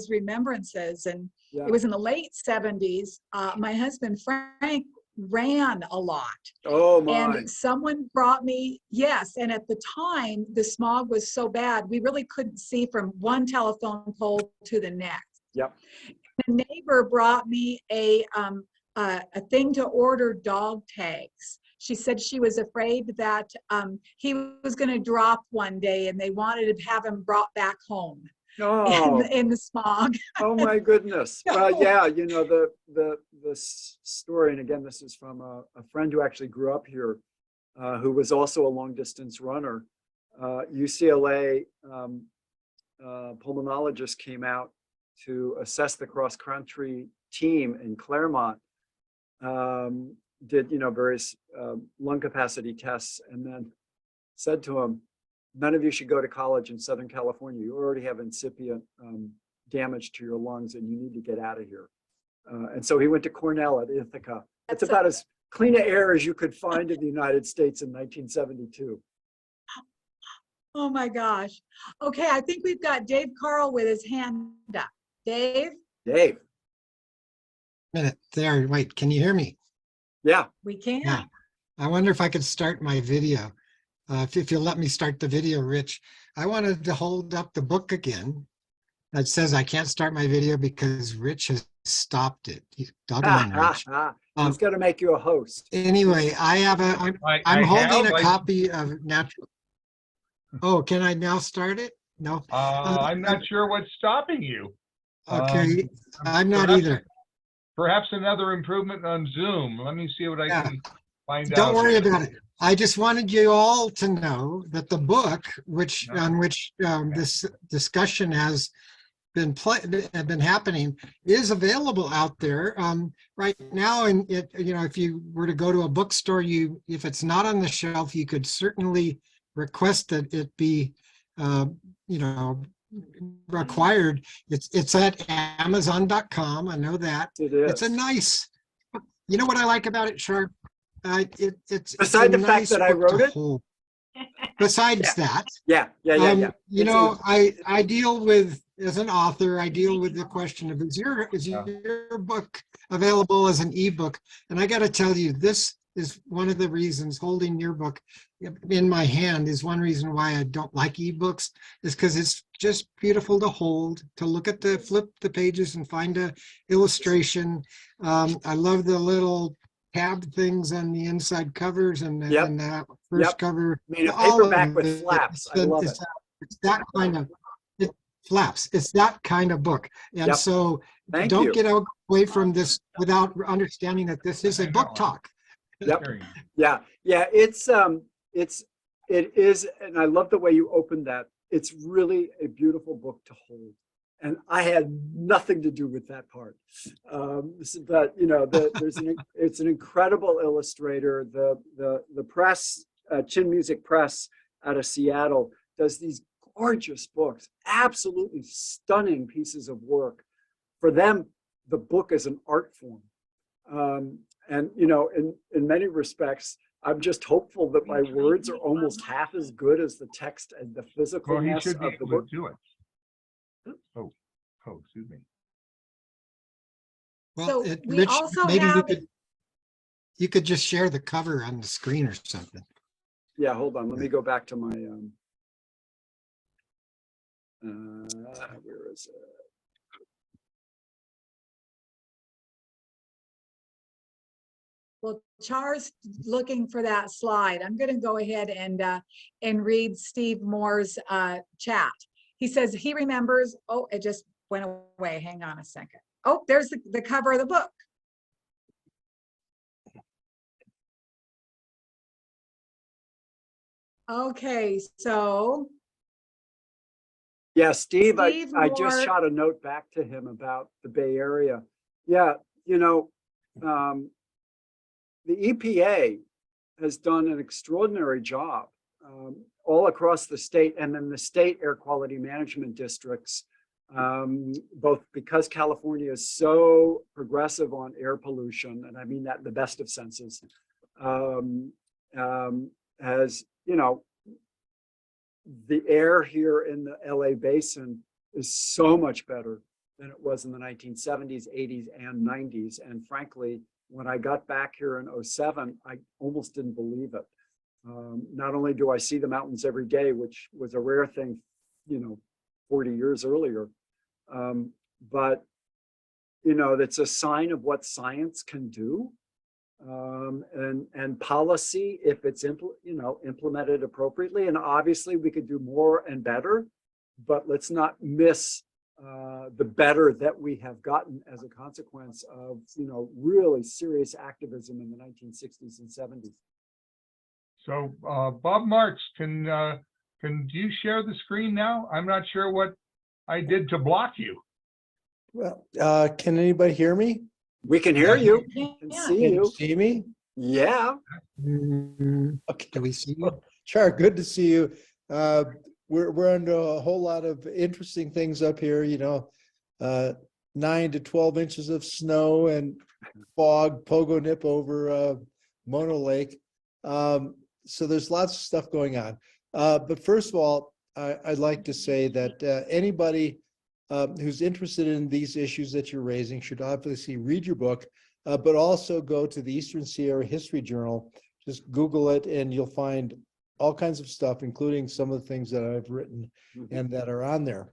remembrances. And it was in the late '70s. My husband, Frank, ran a lot. Oh my. And someone brought me, yes. And at the time, the smog was so bad, we really couldn't see from one telephone pole to the next. Yep. The neighbor brought me a thing to order dog tags. She said she was afraid that he was going to drop one day, and they wanted to have him brought back home in the smog. Oh my goodness. Well, yeah, the story, and again, this is from a friend who actually grew up here, who was also a long distance runner. UCLA pulmonologist came out to assess the cross country team in Claremont, did various lung capacity tests, and then said to him, "None of you should go to college in Southern California. You already have incipient damage to your lungs, and you need to get out of here." And so he went to Cornell at Ithaca. It's about as clean an air as you could find in the United States in 1972. Oh my gosh. Okay, I think we've got Dave Carl with his hand up. Dave? Dave. Minute there. Wait, can you hear me? Yeah. We can. Yeah. I wonder if I could start my video. If you'll let me start the video, Rich. I wanted to hold up the book again. It says I can't start my video because Rich has stopped it. Doggone Rich. He's going to make you a host. Anyway, I'm holding a copy of Natural. Oh, can I now start it? No. I'm not sure what's stopping you. Okay, I'm not either. Perhaps another improvement on Zoom. Let me see what I can find out. Don't worry about it. I just wanted you all to know that the book, on which this discussion has been happening, is available out there right now. And if you were to go to a bookstore, if it's not on the shelf, you could certainly request that it be, required. It's at Amazon.com. I know that. It is. It's a nice. You know what I like about it, Char? It's Beside a the fact nice that I book to wrote it? hold. Besides that, Yeah. you It's know, I deal with, as an author, I deal with the question of, is Yeah. your book available as an ebook? And I got to tell you, this is one of the reasons, holding your book in my hand is one reason why I don't like ebooks, is because it's just beautiful to hold, to look at flip the pages and find a illustration. I love the little tab things on the inside covers and Yep. that first Yep. cover. I mean, a All of paperback with it, flaps. I love it. it's that kind of, it flaps. It's that kind of book. And Yep. so Thank don't you. get away from this without understanding that this is a book talk. Yep. There you go. Yeah. It is, and I love the way you opened that. It's really a beautiful book to hold. And I had nothing to do with that part. But you know, it's an incredible illustrator. The press, Chin Music Press out of Seattle, does these gorgeous books, absolutely stunning pieces of work. For them, the book is an art form. And you know, in many respects, I'm just hopeful that my words are almost half as good as the text and the Well, he physicalness should be of the able to book. do it. Oh, excuse me. Well, So we Rich, also maybe have, you could just share the cover on the screen or something. Yeah, hold on. Let me go back to my, where is it? well, Char's looking for that slide. I'm going to go ahead and read Steve Moore's chat. He says he remembers, oh, it just went away. Hang on a second. Oh, there's the cover of the book. Okay, so Yeah, Steve, I just Moore- shot a note back to him about the Bay Area. Yeah, you know, the EPA has done an extraordinary job all across the state, and then the state air quality management districts, both because California is so progressive on air pollution, and I mean that in the best of senses, has, you know, the air here in the LA Basin is so much better than it was in the 1970s, 80s, and 90s. And frankly, when I got back here in 07, I almost didn't believe it. Not only do I see the mountains every day, which was a rare thing, you know, 40 years earlier, but, you know, that's a sign of what science can do. And policy, if it's implemented appropriately. And obviously we could do more and better, but let's not miss the better that we have gotten as a consequence of, you know, really serious activism in the 1960s and 70s. So Bob Marks, can you share the screen now? I'm not sure what I did to block you. Well, can anybody hear me? We can hear you and Yeah. see Can you you. see me? Yeah. Okay. Do we see you? Char, good to see you. We're under a whole lot of interesting things up here, you know, 9 to 12 inches of snow and fog, pogo nip over Mono Lake. So there's lots of stuff going on. But first of all, I'd like to say that anybody who's interested in these issues that you're raising should obviously read your book, but also go to the Eastern Sierra History Journal. Just Google it and you'll find all kinds of stuff, including some of the things that I've written and that are on there.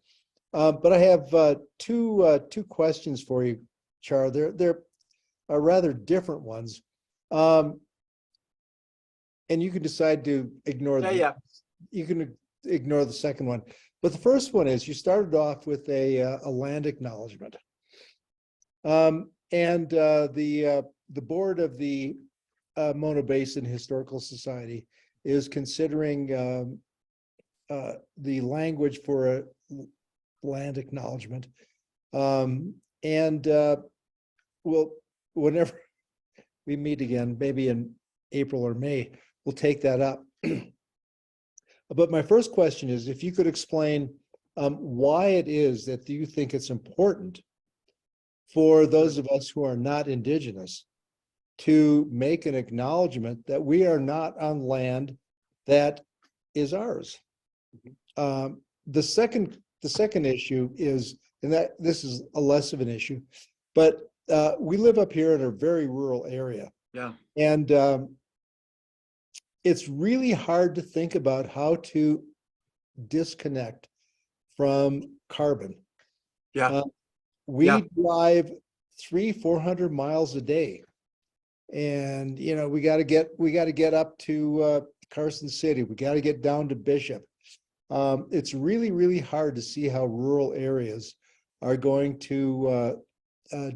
But I have two questions for you, Char. They're rather different ones. And you can decide to ignore them. You can ignore the second one. But the first one is, you started off with a land acknowledgement. And the board of the Mono Basin Historical Society is considering the language for a land acknowledgement. Well, whenever we meet again, maybe in April or May, we'll take that up. But my first question is, if you could explain why it is that you think it's important for those of us who are not indigenous to make an acknowledgement that we are not on land that is ours. The second issue is, and that this is a less of an issue, but we live up here in a very rural area. Yeah. And it's really hard to think about how to disconnect from carbon. Yeah. We Yeah. drive 300-400 miles a day. And, you know, we got to get up to Carson City. We got to get down to Bishop. It's really, really hard to see how rural areas are going to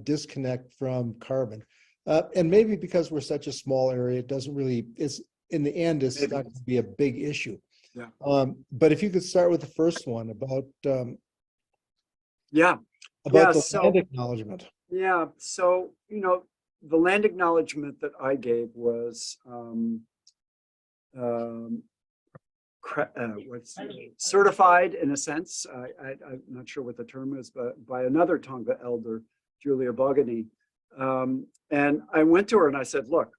disconnect from carbon. And maybe because we're such a small area, it doesn't really, it's in the end, it's not going to be a big issue. Yeah. But if you could start with the first one about Yeah. the land acknowledgement. Yeah. So, you know, the land acknowledgement that I gave was certified in a sense. I'm not sure what the term is, but by another Tonga elder, Julia Bogany. And I went to her and I said, look,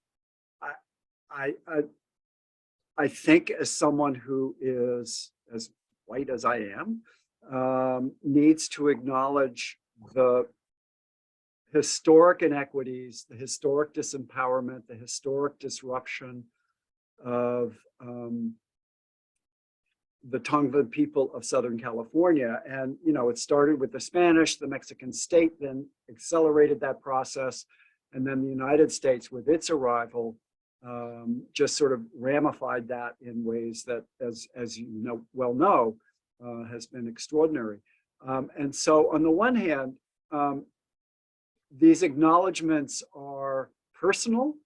I think as someone who is as white as I am, needs to acknowledge the historic inequities, the historic disempowerment, the historic disruption of the Tongan people of Southern California. And, you know, it started with the Spanish, the Mexican state then accelerated that process. And then the United States with its arrival just sort of ramified that in ways that, as you know, well know, has been extraordinary. And so on the one hand, these acknowledgements are personal,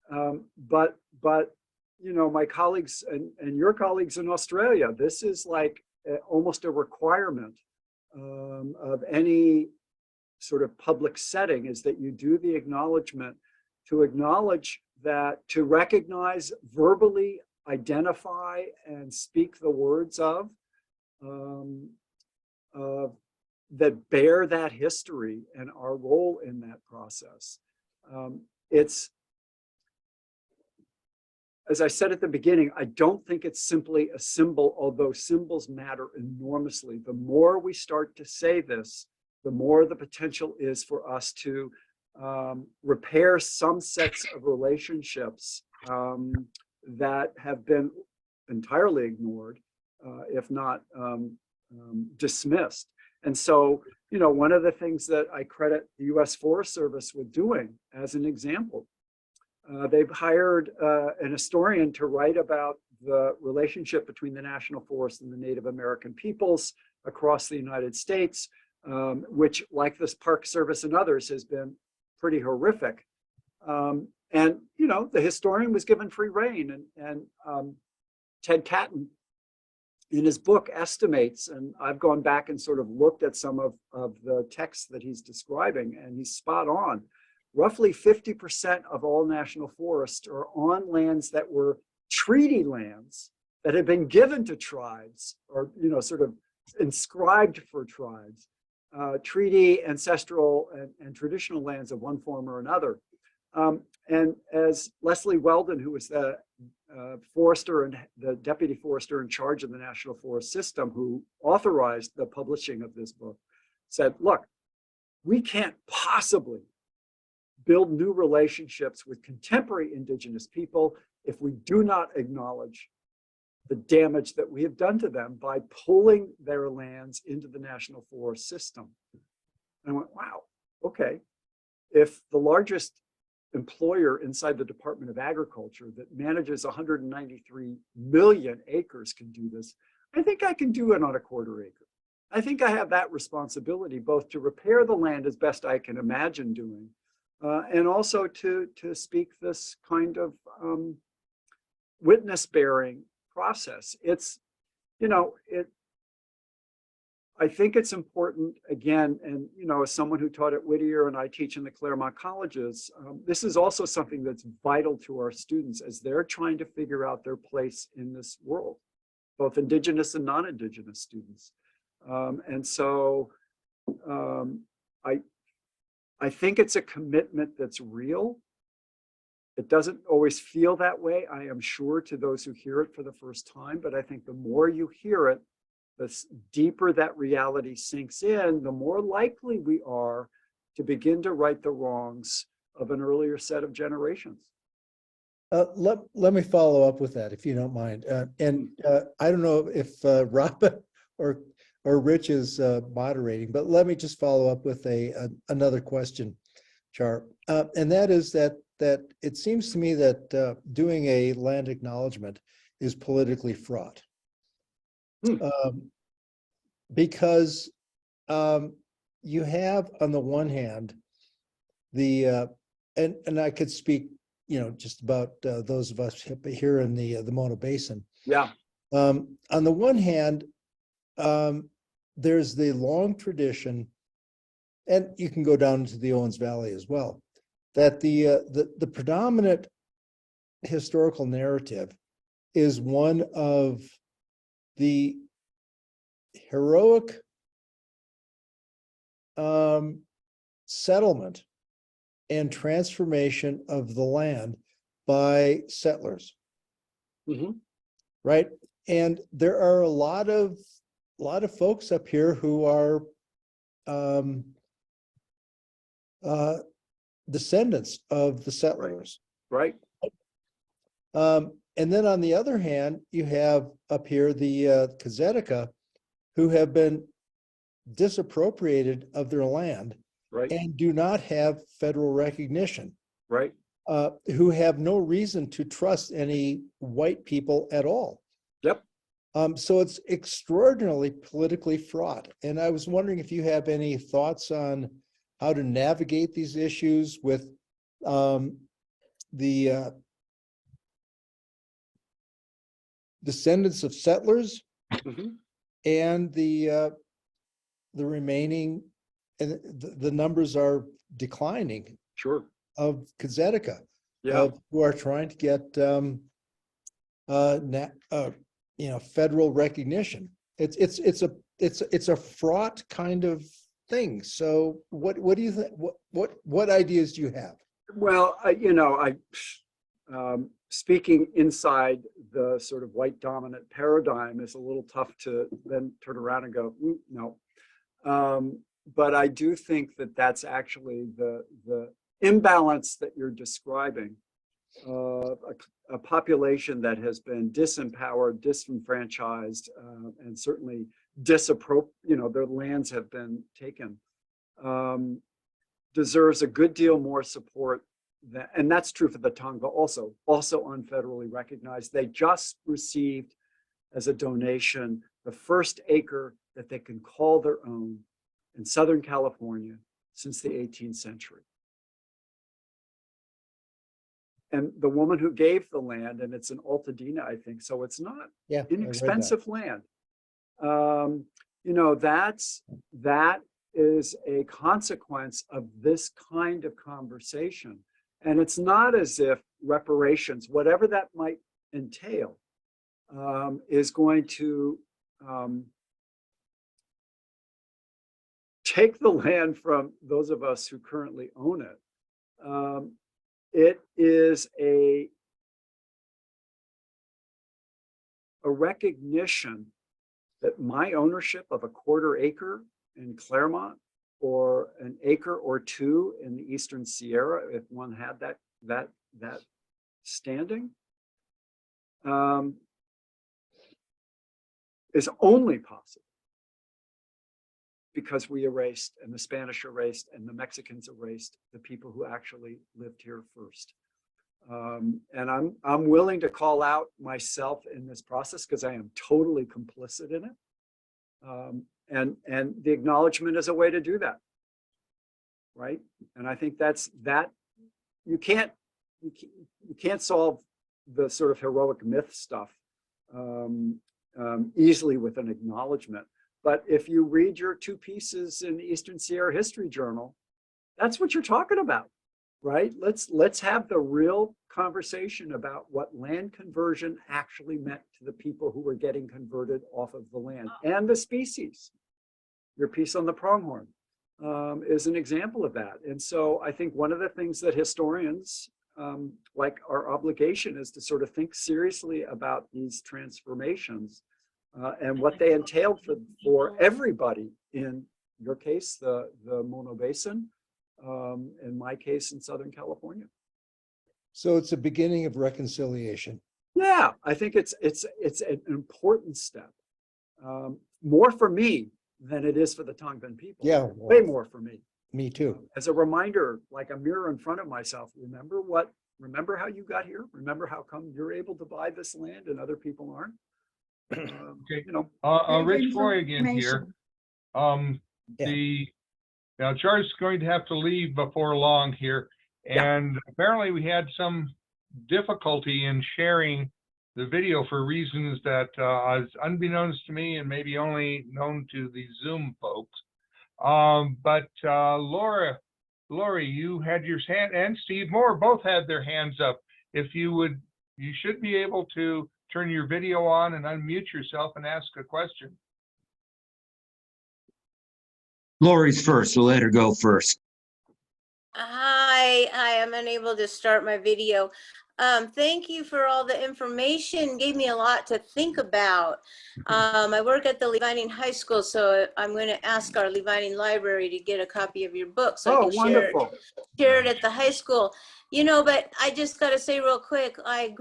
but you know, my colleagues and your colleagues in Australia, this is like almost a requirement of any sort of public setting, is that you do the acknowledgement, to acknowledge that, to recognize, verbally identify and speak the words of that bear that history and our role in that process. It's, as I said at the beginning, I don't think it's simply a symbol, although symbols matter enormously. The more we start to say this, the more the potential is for us to repair some sets of relationships that have been entirely ignored, if not dismissed. And so, you know, one of the things that I credit the U.S. Forest Service with doing, as an example, they've hired an historian to write about the relationship between the National Forest and the Native American peoples across the United States, which, like this Park Service and others, has been pretty horrific. And, you know, the historian was given free rein, and Ted Catton, in his book, estimates, and I've gone back and sort of looked at some of the texts that he's describing, and he's spot on. Roughly 50% of all national forests are on lands that were treaty lands that had been given to tribes, or, you know, sort of inscribed for tribes, treaty, ancestral, and traditional lands of one form or another. And as Leslie Weldon, who was the forester and the deputy forester in charge of the National Forest System, who authorized the publishing of this book, said, look, we can't possibly build new relationships with contemporary indigenous people if we do not acknowledge the damage that we have done to them by pulling their lands into the National Forest System. And I went, wow, okay. If the largest employer inside the Department of Agriculture that manages 193 million acres can do this, I think I can do it on a quarter acre. I think I have that responsibility, both to repair the land as best I can imagine doing, and also to speak this kind of witness bearing process. It's, you know, I think it's important, again, and, you know, as someone who taught at Whittier and I teach in the Claremont colleges, this is also something that's vital to our students as they're trying to figure out their place in this world, both indigenous and non-indigenous students. And so I think it's a commitment that's real. It doesn't always feel that way, I am sure, to those who hear it for the first time, but I think the more you hear it, the deeper that reality sinks in, the more likely we are to begin to right the wrongs of an earlier set of generations. Let me follow up with that, if you don't mind. I don't know if Robin or Rich is moderating, but let me just follow up with another question, Char. And that is that it seems to me that doing a land acknowledgement is politically fraught. Because you have, on the one hand, and I could speak, just about those of us here in the Pomona Basin. Yeah. On the one hand, there's the long tradition, and you can go down into the Owens Valley as well, that the predominant historical narrative is one of the heroic settlement and transformation of the land by settlers. Right? And there are a lot of folks up here who are descendants of the settlers. Right. And then on the other hand, you have up here the Kazetica, who have been disappropriated of their land, Right. and do not have federal recognition, Right. Who have no reason to trust any white people at all. Yep. So it's extraordinarily politically fraught. And I was wondering if you have any thoughts on how to navigate these issues with the descendants of settlers and the remaining, and the numbers are declining. Sure. Of Kazetica, Yeah. who are trying to get federal recognition. It's a fraught kind of thing. So what do you think? What ideas do you have? Well, speaking inside the sort of white dominant paradigm is a little tough to then turn around and go, no. But I do think that that's actually the imbalance that you're describing, a population that has been disempowered, disenfranchised, and certainly their lands have been taken, deserves a good deal more support. And that's true for the Tongva also unfederally recognized. They just received as a donation the first acre that they can call their own in Southern California since the 18th century. And the woman who gave the land, and it's in Altadena, I think, so it's not inexpensive land. That is a consequence of this kind of conversation. And it's not as if reparations, whatever that might entail, is going to take the land from those of us who currently own it. It is a recognition that my ownership of a quarter acre in Claremont, or an acre or two in the Eastern Sierra, if one had that standing, is only possible because we erased, and the Spanish erased, and the Mexicans erased the people who actually lived here first. And I'm willing to call out myself in this process because I am totally complicit in it. And the acknowledgement is a way to do that, right? And I think that you can't solve the sort of heroic myth stuff easily with an acknowledgement. But if you read your 2 pieces in the Eastern Sierra History Journal, that's what you're talking about, right? Let's have the real conversation about what land conversion actually meant to the people who were getting converted off of the land and the species. Your piece on the pronghorn is an example of that. And so I think one of the things that historians like our obligation is to sort of think seriously about these transformations and what they entailed for everybody. In your case, the Mono Basin, in my case, in Southern California. So it's a beginning of reconciliation. Yeah, I think it's an important step, more for me than it is for the Tongvan people. Yeah, way more for me. Me too. As a reminder, like a mirror in front of myself. Remember how you got here? Remember how come you're able to buy this land and other people aren't? Okay. You know, Rich Roy again here. Now Char's going to have to leave before long here, and apparently we had some difficulty in sharing the video for reasons that is unbeknownst to me and maybe only known to the Zoom folks. But Lori, you had your hand, and Steve Moore both had their hands up. If you would, you should be able to turn your video on and unmute yourself and ask a question. Lori's first, so let her go first. Hi, I'm unable to start my video. Thank you for all the information. Gave me a lot to think about. I work at the Levining High School, so I'm going to ask our Levining Library to get a copy of your book so I can share it at the high school. You know, but I just got to say real quick, I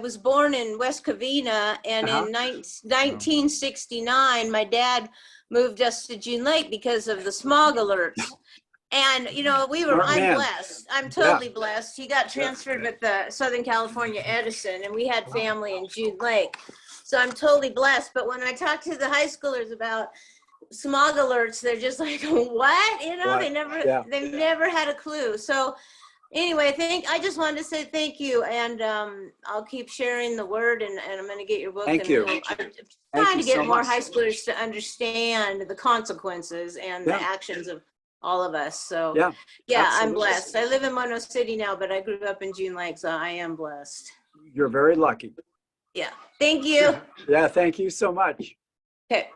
was born in West Covina, and in 1969, my dad moved us to June Lake because of the smog alerts. And, you know, I'm blessed. I'm totally blessed. He got transferred with the Southern California Edison, and we had family in June Lake. So I'm totally blessed. But when I talk to the high schoolers about smog alerts, they're just like, what? You know, they've never had a clue. So anyway, I just wanted to say thank you, and I'll keep sharing the word, and I'm going to get your book. Thank you. I'm trying to get more high schoolers to understand the consequences and the actions of all of us. So yeah, I'm blessed. I live in Mono City now, but I grew up in June Lake, so I am blessed. You're very lucky. Yeah. Thank you. Yeah, thank you so much. Okay.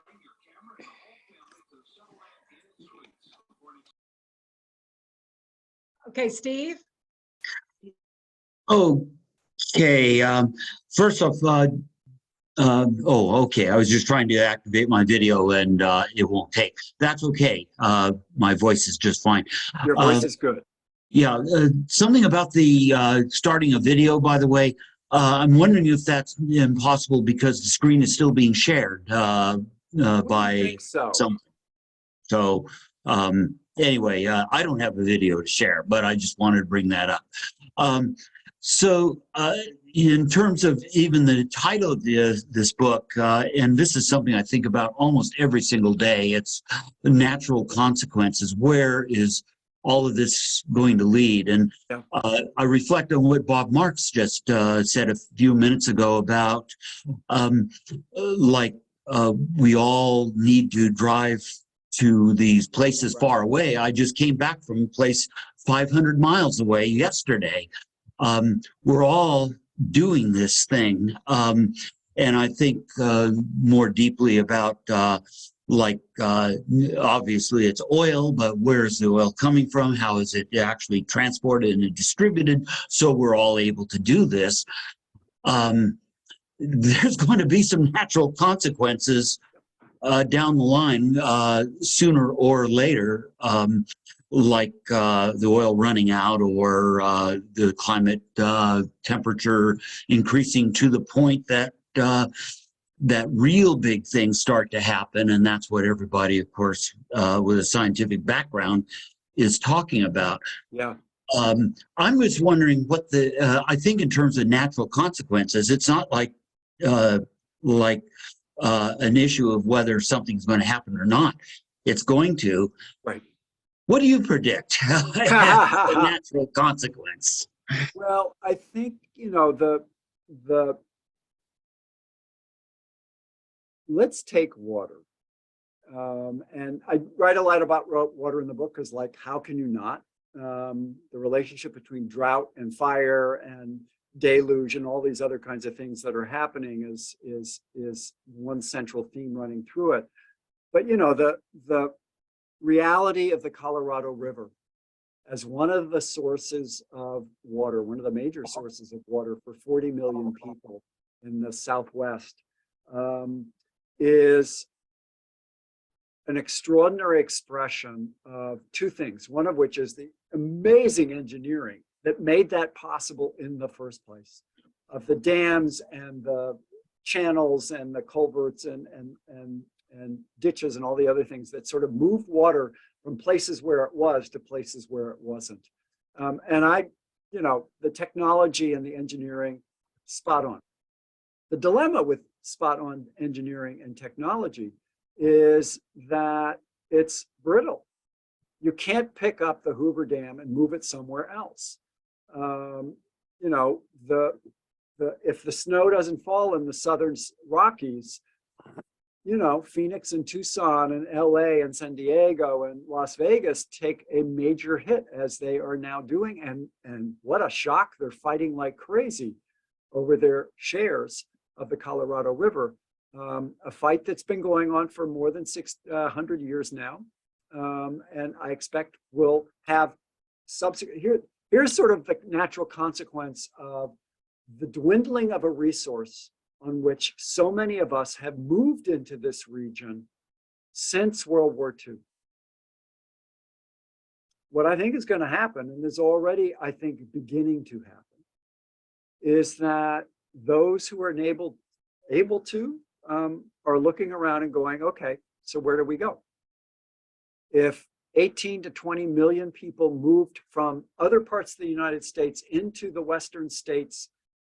Okay, Steve. Okay. First off, okay. I was just trying to activate my video and it won't take. That's okay. My voice is just fine. Your voice is good. Yeah. Something about the starting a video, by the way. I'm wondering if that's impossible because the screen is still being shared by something. So anyway, I don't have a video to share, but I just wanted to bring that up. So in terms of even the title of this book, and this is something I think about almost every single day, it's the natural consequences. Where is all of this going to lead? And I reflect on what Bob Marks just said a few minutes ago about we all need to drive to these places far away. I just came back from a place 500 miles away yesterday. We're all doing this thing. And I think more deeply about obviously it's oil, but where's the oil coming from? How is it actually transported and distributed? So we're all able to do this. There's going to be some natural consequences down the line sooner or later, like the oil running out or the climate temperature increasing to the point that that real big things start to happen. And that's what everybody, of course, with a scientific background is talking about. Yeah. I'm just wondering what I think in terms of natural consequences, it's not like an issue of whether something's going to happen or not. It's going to. Right. What do you predict as a natural consequence? Well, I think, you know, let's take water. And I write a lot about water in the book because, like, how can you not? The relationship between drought and fire and deluge and all these other kinds of things that are happening is one central theme running through it. But, you know, the reality of the Colorado River as one of the sources of water, one of the major sources of water for 40 million people in the Southwest, is an extraordinary expression of two things, one of which is the amazing engineering that made that possible in the first place, of the dams and the channels and the culverts and ditches and all the other things that sort of moved water from places where it was to places where it wasn't. And the technology and the engineering, spot on. The dilemma with spot on engineering and technology is that it's brittle. You can't pick up the Hoover Dam and move it somewhere else. If the snow doesn't fall in the Southern Rockies, Phoenix and Tucson and LA and San Diego and Las Vegas take a major hit, as they are now doing. And what a shock. They're fighting like crazy over their shares of the Colorado River. A fight that's been going on for more than 600 years now. And I expect we'll have here's sort of the natural consequence of the dwindling of a resource on which so many of us have moved into this region since World War II. What I think is going to happen, and is already, I think, beginning to happen, is that those who are able to are looking around and going, okay, so where do we go? If 18 to 20 million people moved from other parts of the United States into the Western states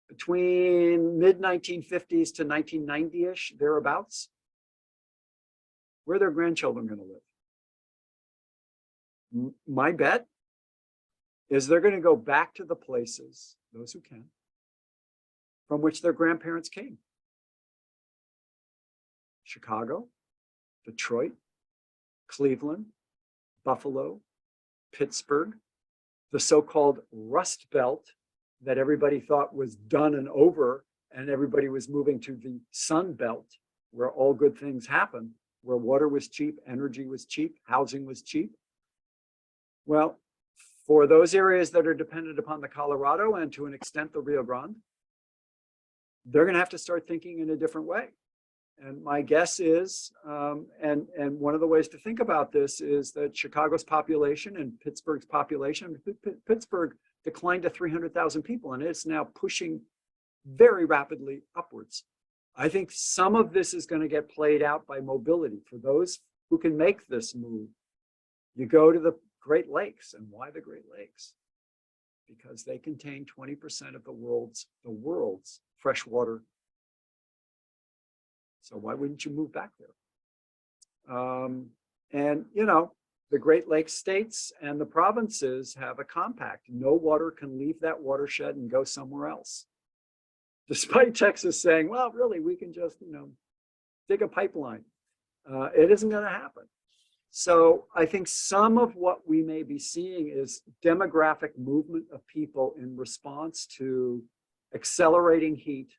between mid-1950s to 1990-ish, thereabouts, where are their grandchildren going to live? My bet is they're going to go back to the places, those who can, from which their grandparents came. Chicago, Detroit, Cleveland, Buffalo, Pittsburgh, the so-called Rust Belt that everybody thought was done and over, and everybody was moving to the Sun Belt, where all good things happen, where water was cheap, energy was cheap, housing was cheap. Well, for those areas that are dependent upon the Colorado and to an extent the Rio Grande, they're going to have to start thinking in a different way. And my guess is, and one of the ways to think about this is that Chicago's population and Pittsburgh's population, Pittsburgh declined to 300,000 people, and it's now pushing very rapidly upwards. I think some of this is going to get played out by mobility. For those who can make this move, you go to the Great Lakes. And why the Great Lakes? Because they contain 20% of the world's freshwater. So why wouldn't you move back there? The Great Lakes states and the provinces have a compact. No water can leave that watershed and go somewhere else. Despite Texas saying, well, really, we can just, dig a pipeline. It isn't going to happen. So I think some of what we may be seeing is demographic movement of people in response to accelerating heat,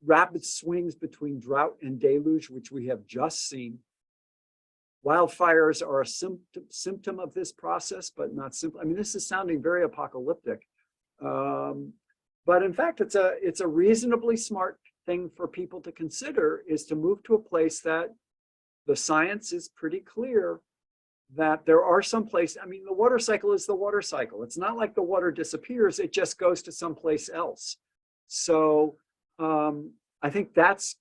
rapid swings between drought and deluge, which we have just seen. Wildfires are a symptom of this process, but not simple. I mean, this is sounding very apocalyptic. But in fact, it's a reasonably smart thing for people to consider, is to move to a place that the science is pretty clear that there are some places. I mean, the water cycle is the water cycle. It's not like the water disappears, it just goes to someplace else. So I think that's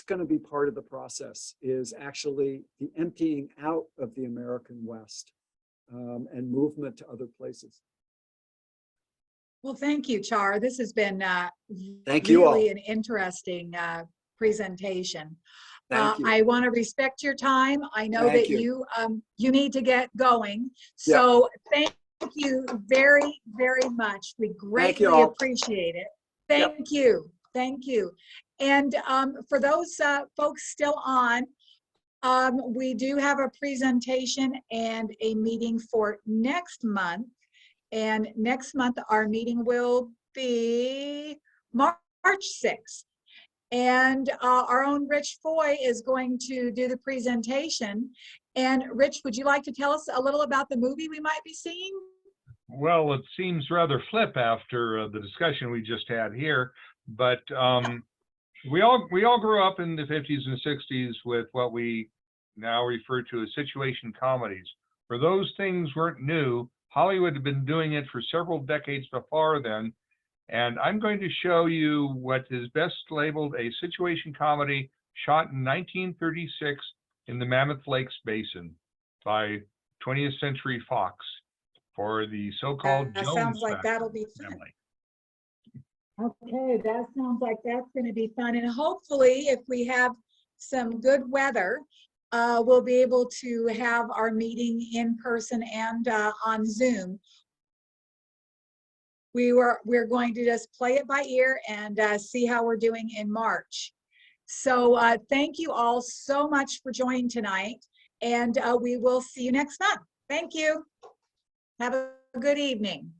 going to be part of the process, is actually the emptying out of the American West and movement to other places. Well, thank you, Char. This has been Thank you all. Really an interesting presentation. Thank you. I want to respect your time. I know Thank that you. you need to get going. So thank you very, very much. We greatly appreciate it. Thank you. Thank you. And for those folks still on, we do have a presentation and a meeting for next month. And next month, our meeting will be March 6th. And our own Rich Foy is going to do the presentation. And Rich, would you like to tell us a little about the movie we might be seeing? Well, it seems rather flip after the discussion we just had here, but we all grew up in the 50s and 60s with what we now refer to as situation comedies. Where those things weren't new, Hollywood had been doing it for several decades before then. And I'm going to show you what is best labeled a situation comedy shot in 1936 in the Mammoth Lakes Basin by 20th Century Fox for the so-called Jones sounds like that'll be fun. family. Okay, that sounds like that's going to be fun. And hopefully, if we have some good weather, we'll be able to have our meeting in person and on Zoom. We're going to just play it by ear and see how we're doing in March. So thank you all so much for joining tonight, and we will see you next month. Thank you. Have a good evening.